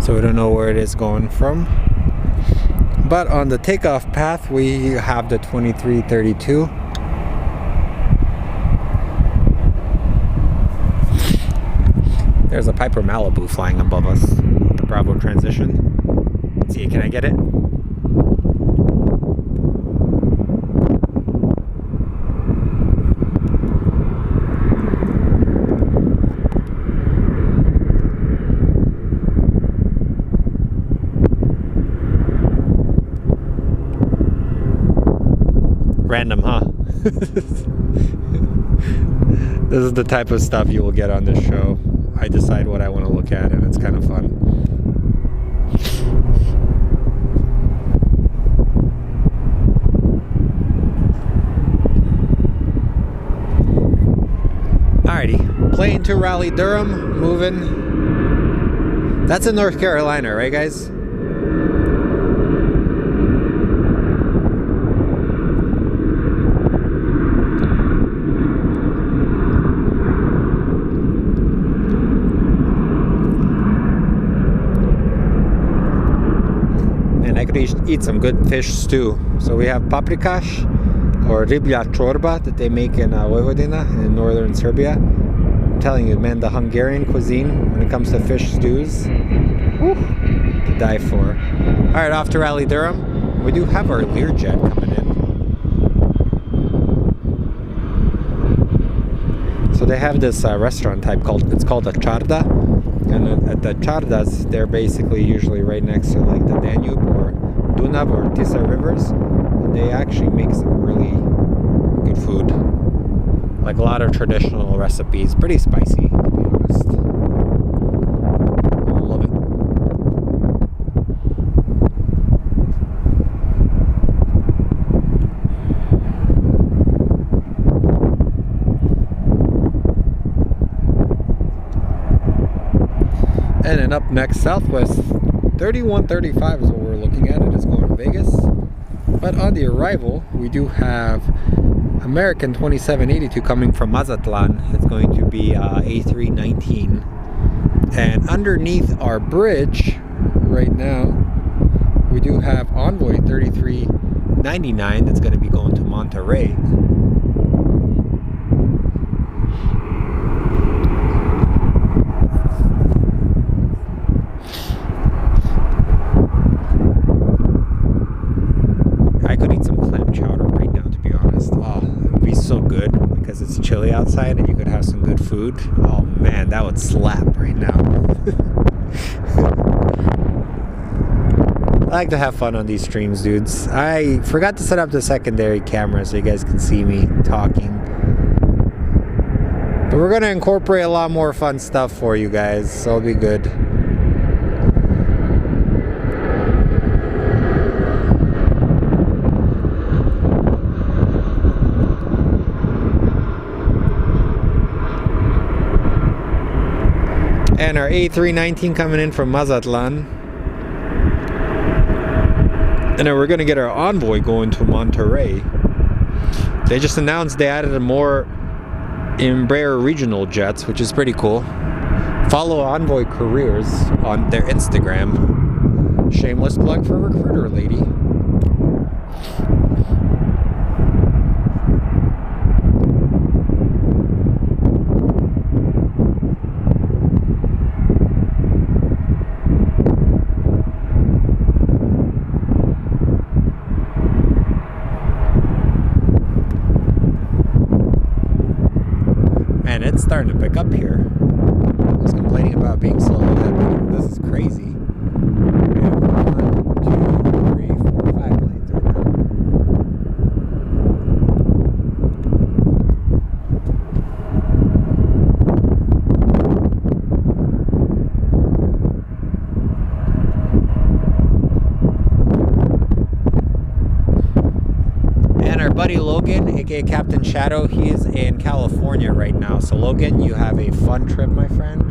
So we don't know where it is going from. But on the takeoff path, we have the 2332. There's a Piper Malibu flying above us. The Bravo transition. Let's see, can I get it? Random, huh? This is the type of stuff you will get on this show. I decide what I want to look at, and it's kind of fun. Alrighty, plane to Raleigh, Durham, moving. That's in North Carolina, right, guys? And I could eat some good fish stew. So we have paprikash, or ribja chorba, that they make in Vojvodina in northern Serbia. I'm telling you, man, the Hungarian cuisine when it comes to fish stews, whew, to die for. All right, off to Raleigh, Durham. We do have our Learjet coming in. So they have this restaurant type it's called a charda, and at the chardas, they're basically usually right next to like the Danube or Dunav or Tisa rivers. They actually make some really good food, like a lot of traditional recipes, pretty spicy, to be honest. I love it. And then up next, Southwest 3135 is what we're looking at. It is going to Vegas. But on the arrival, we do have American 2782 coming from Mazatlan. It's going to be A319. And underneath our bridge right now, we do have Envoy 3399 that's going to be going to Monterey. It's chilly outside and you could have some good food. Oh man, that would slap right now. I like to have fun on these streams, dudes. I forgot to set up the secondary camera so you guys can see me talking. But we're gonna incorporate a lot more fun stuff for you guys, so it'll be good. And our A319 coming in from Mazatlan. And then we're going to get our Envoy going to Monterey. They just announced they added more Embraer regional jets, which is pretty cool. Follow Envoy Careers on their Instagram. Shameless plug for Recruiter Lady. It's starting to pick up here. I was complaining about being slow. This is crazy. We have 1, 2, 3, 4, 5 lanes right now. And our buddy Logan, aka Captain Shadow, he's in California right now. So Logan, you have a fun trip, my friend.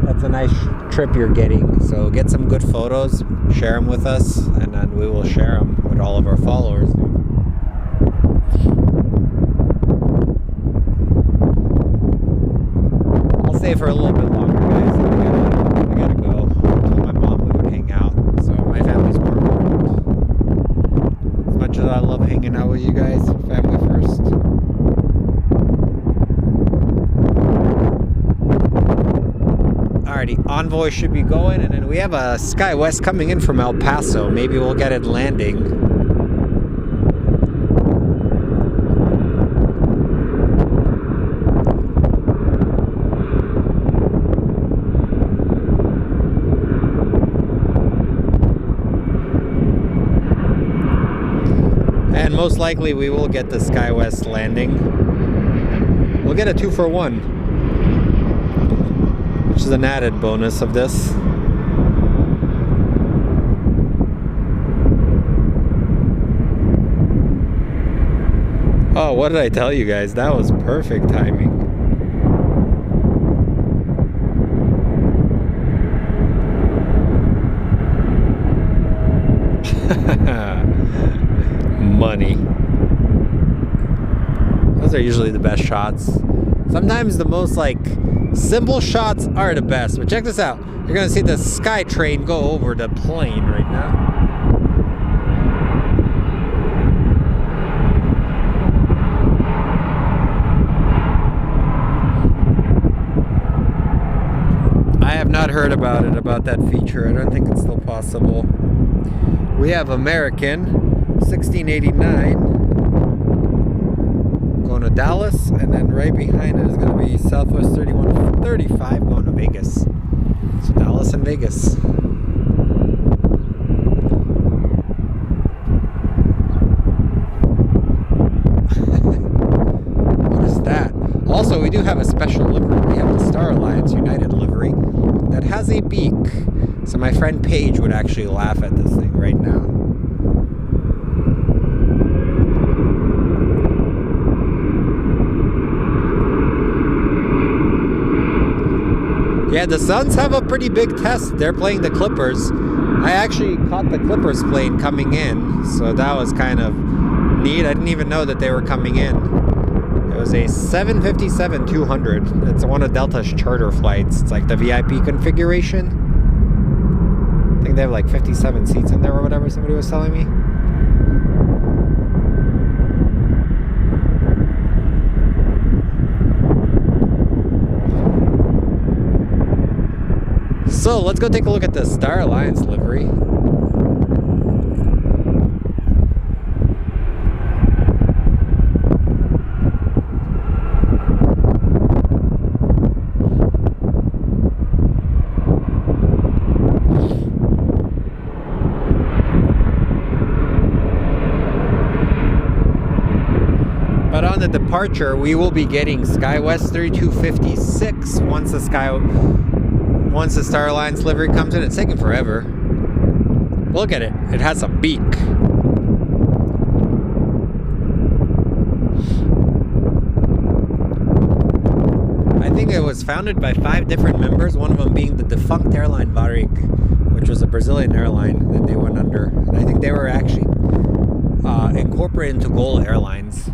That's a nice trip you're getting. So get some good photos, share them with us, and then we will share them with all of our followers. I'll stay for a little bit longer, guys. I gotta go. I told my mom we would hang out, so my family's more important. As much as I love hanging out with you guys, family first. Alrighty, Envoy should be going, and then we have a SkyWest coming in from El Paso. Maybe we'll get it landing. most likely we will get the SkyWest landing. We'll get a 2-for-1, which is an added bonus of this. Oh, what did I tell you guys? That was perfect timing. Money. Those are usually the best shots. Sometimes the most like simple shots are the best. But check this out. You're gonna see the sky train go over the plane right now. I have not heard about that feature. I don't think it's still possible. We have American 1689 going to Dallas, and then right behind it is going to be Southwest 3135 going to Vegas. So Dallas and Vegas. What is that? Also, we do have a special livery. We have the Star Alliance United livery that has a beak. So my friend Paige would actually laugh at this thing right now. Yeah, the Suns have a pretty big test. They're playing the Clippers. I actually caught the Clippers plane coming in, so that was kind of neat. I didn't even know that they were coming in. It was a 757-200. It's one of Delta's charter flights. It's like the VIP configuration. I think they have like 57 seats in there or whatever somebody was telling me. So let's go take a look at the Star Alliance livery. But on the departure, we will be getting SkyWest 3256 once the Star Alliance livery comes in. It's taking forever. Look at it. It has a beak. I think it was founded by 5 different members, one of them being the defunct airline Varig, which was a Brazilian airline that they went under. And I think they were actually incorporated into Gol Airlines.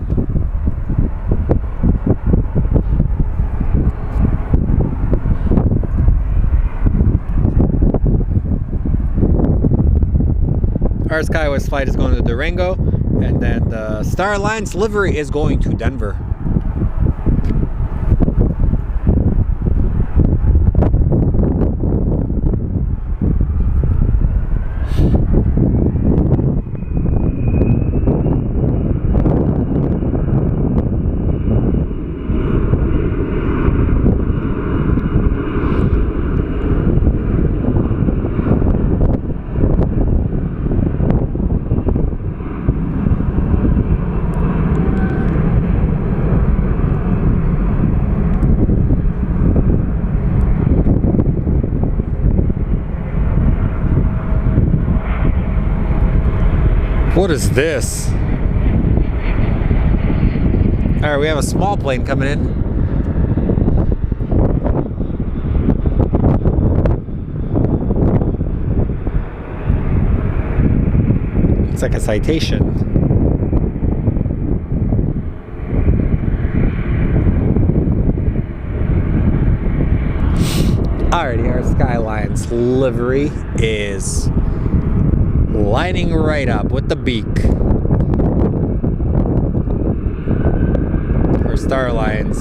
Our SkyWest flight is going to Durango, and then the Star Alliance livery is going to Denver. What is this? Alright, we have a small plane coming in. It's like a Citation. Alrighty, our SkyAlliance livery is lining right up with the beak. Our Star Alliance.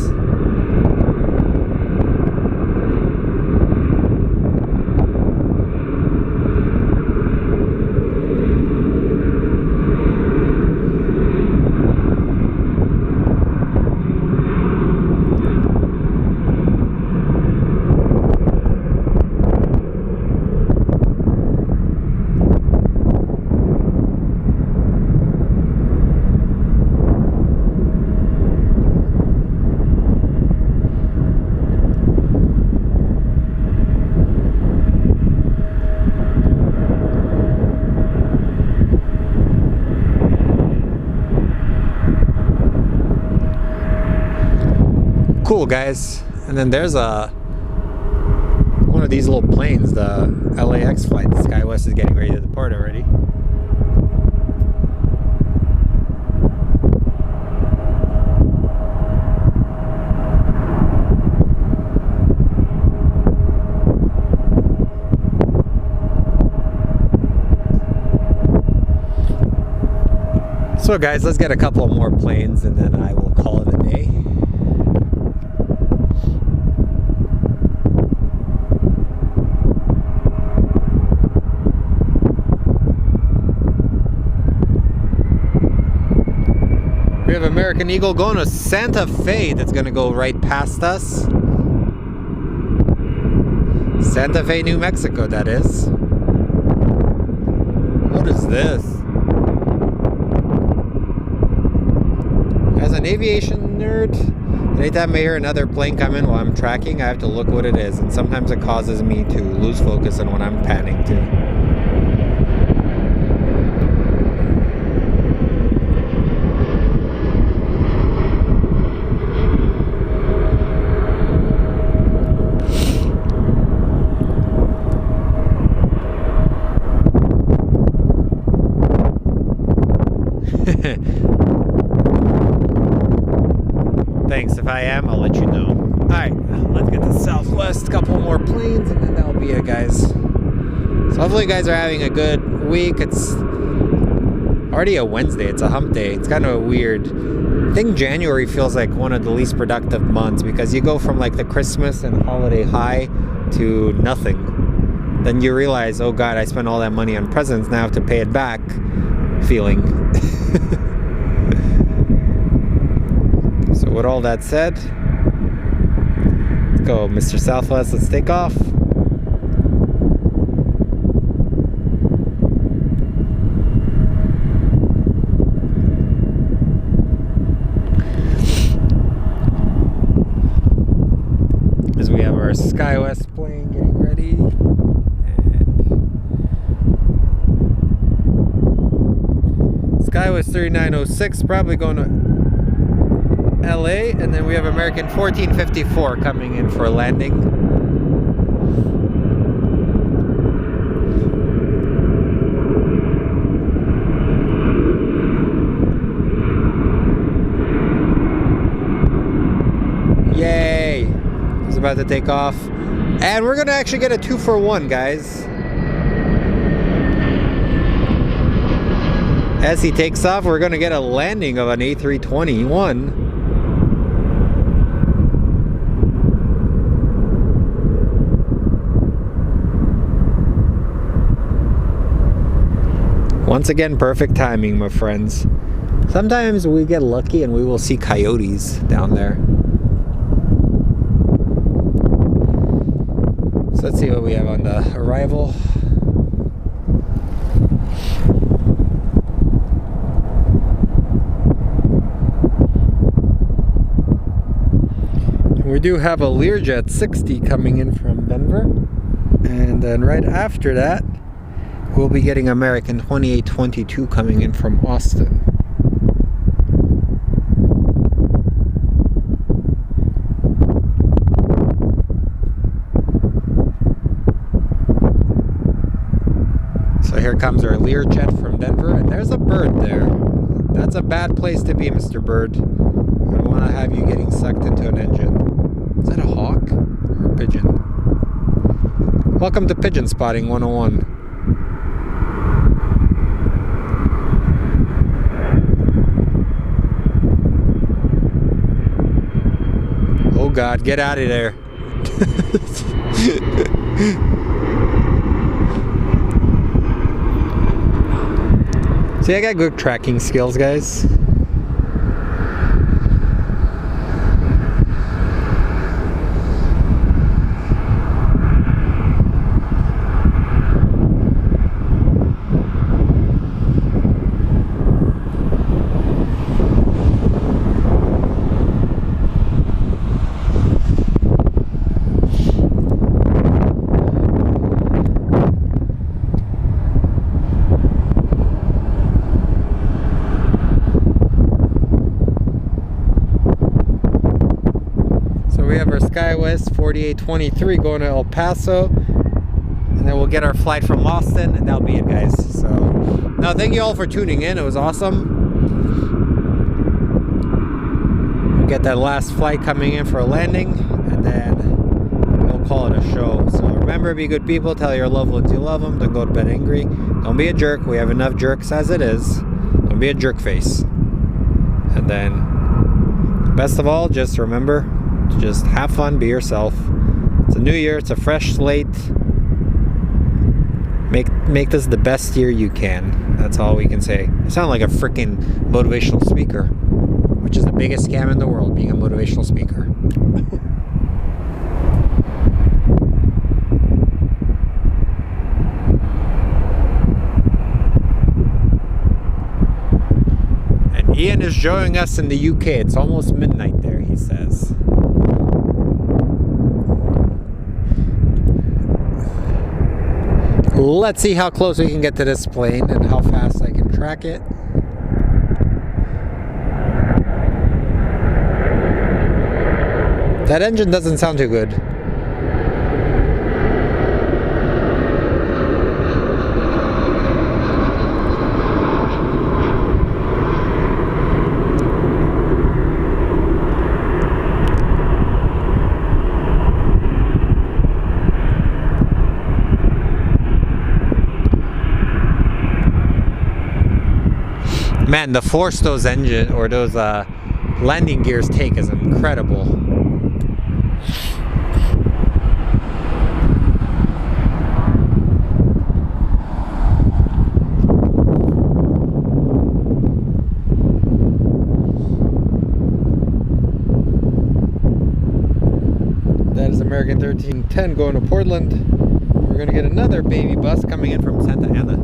Cool, guys. And then there's one of these little planes, the LAX flight. The SkyWest is getting ready to depart already. So guys, let's get a couple more planes and then I will call it a day. We have American Eagle going to Santa Fe. That's going to go right past us. Santa Fe, New Mexico, that is. What is this? As an aviation nerd, anytime I hear another plane come in while I'm tracking, I have to look what it is. And sometimes it causes me to lose focus on what I'm panning to. Thanks. If I am, I'll let you know. Alright, let's get to Southwest. Couple more planes and then that'll be it, guys. So hopefully you guys are having a good week. It's already a Wednesday. It's a hump day. It's kind of weird. I think January feels like one of the least productive months because you go from like the Christmas and holiday high to nothing. Then you realize, oh God, I spent all that money on presents. Now I have to pay it back feeling. So with all that said, let's go, Mr. Southwest. Let's take off. As we have our SkyWest plane getting ready. And SkyWest 3906 probably going to LA, and then we have American 1454 coming in for landing. Yay! It's about to take off. And we're gonna actually get a 2-for-1, guys. As he takes off, we're gonna get a landing of an A321. Once again, perfect timing, my friends. Sometimes we get lucky and we will see coyotes down there. So let's see what we have on the arrival. We do have a Learjet 60 coming in from Denver. And then right after that, we'll be getting American 2822 coming in from Austin. So here comes our Learjet from Denver, and there's a bird there. That's a bad place to be, Mr. Bird. I don't want to have you getting sucked into an engine. Is that a hawk or a pigeon? Welcome to Pigeon Spotting 101. Oh God, get out of there. See, I got good tracking skills, guys. have our SkyWest 4823 going to El Paso. And then we'll get our flight from Austin, and that'll be it, guys. So, now thank you all for tuning in. It was awesome. We'll get that last flight coming in for a landing, and then we'll call it a show. So remember, be good people. Tell your loved ones you love them. Don't go to bed angry. Don't be a jerk. We have enough jerks as it is. Don't be a jerk face. And then, best of all, just remember to just have fun. Be yourself. It's a new year. It's a fresh slate. Make this the best year you can. That's all we can say. I sound like a freaking motivational speaker, which is the biggest scam in the world, being a motivational speaker. And Ian is joining us in the UK. It's almost midnight there, he says. Let's see how close we can get to this plane and how fast I can track it. That engine doesn't sound too good. Man, the force those landing gears take is incredible. That is American 1310 going to Portland. We're going to get another baby bus coming in from Santa Ana.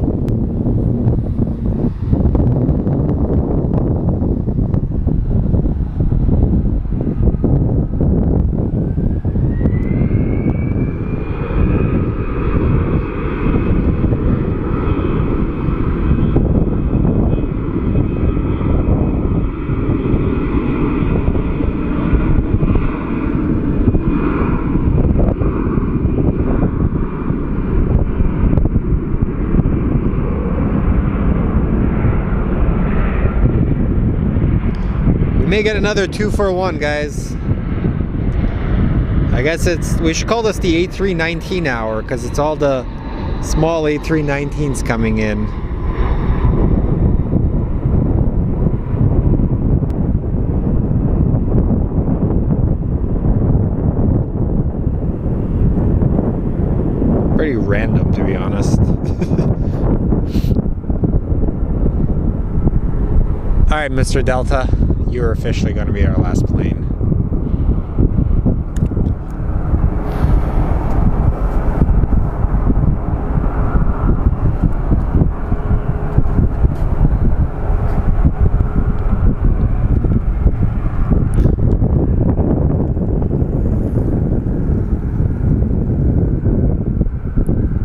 May get another 2-for-1, guys. I guess we should call this the A319 hour because it's all the small A319s coming in. Pretty random, to be honest. Alright, Mr. Delta. You're officially going to be our last plane.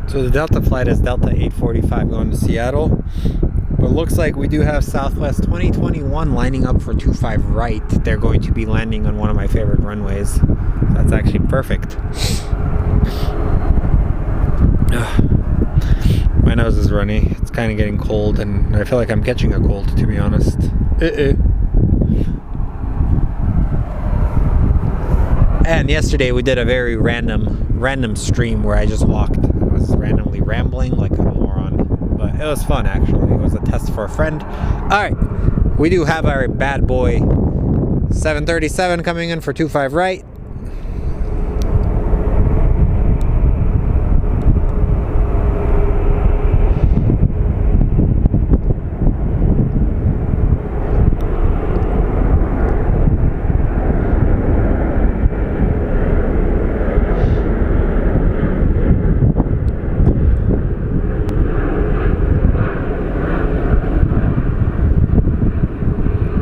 So the Delta flight is Delta 845 going to Seattle. But it looks like we do have Southwest 2021 lining up for 25 right. They're going to be landing on one of my favorite runways. That's actually perfect. My nose is runny. It's kind of getting cold, and I feel like I'm catching a cold, to be honest. And yesterday we did a very random stream where I just walked. I was randomly rambling like a moron. But it was fun, actually. It was a test for a friend. Alright, we do have our bad boy 737 coming in for 25 right.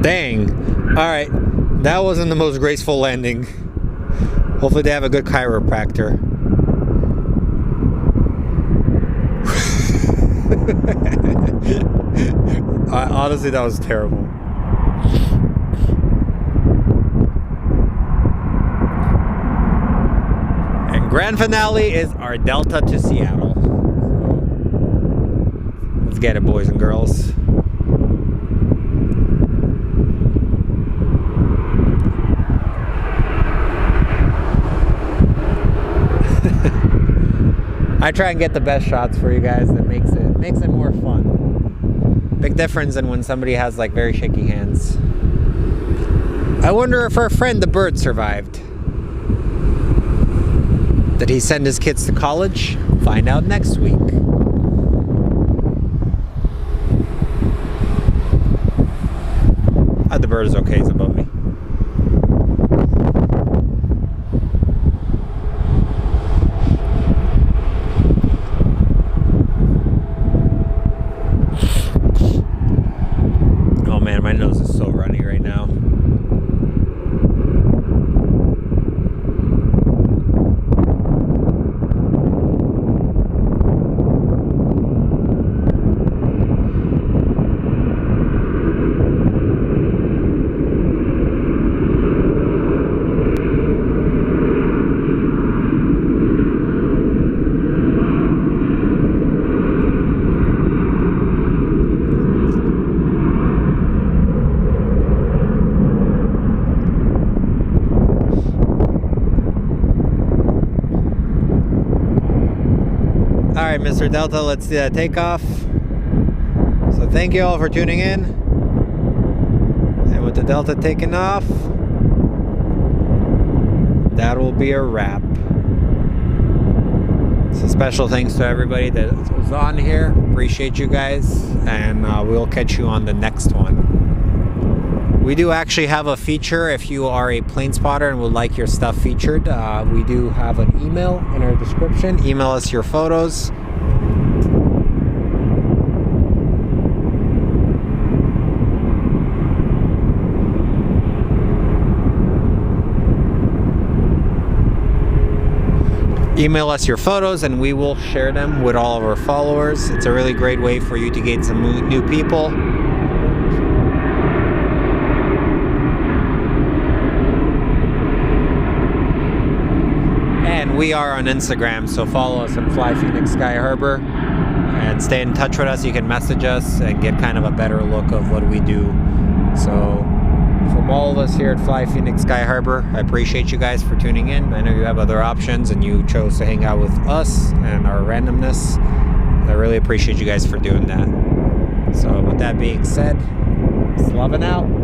Dang. Alright. That wasn't the most graceful landing. Hopefully they have a good chiropractor. Honestly, that was terrible. grand finale is our Delta to Seattle. So, let's get it, boys and girls. I try and get the best shots for you guys. That makes it more fun. Big difference than when somebody has like very shaky hands. I wonder if our friend the bird survived. Did he send his kids to college? Find out next week. The bird is okay. He's above me. Oh man, my nose is so runny right now. Alright, Mr. Delta, let's take off. So thank you all for tuning in. And with the Delta taking off, that will be a wrap. So special thanks to everybody that was on here. Appreciate you guys. And we'll catch you on the next one. We do actually have a feature if you are a plane spotter and would like your stuff featured. We do have an email in our description. Email us your photos. Email us your photos and we will share them with all of our followers. It's a really great way for you to get some new people. And we are on Instagram, so follow us on Fly Phoenix Sky Harbor and stay in touch with us. You can message us and get kind of a better look of what we do. So from all of us here at Fly Phoenix Sky Harbor, I appreciate you guys for tuning in. I know you have other options and you chose to hang out with us and our randomness. I really appreciate you guys for doing that. So with that being said, Slavin out.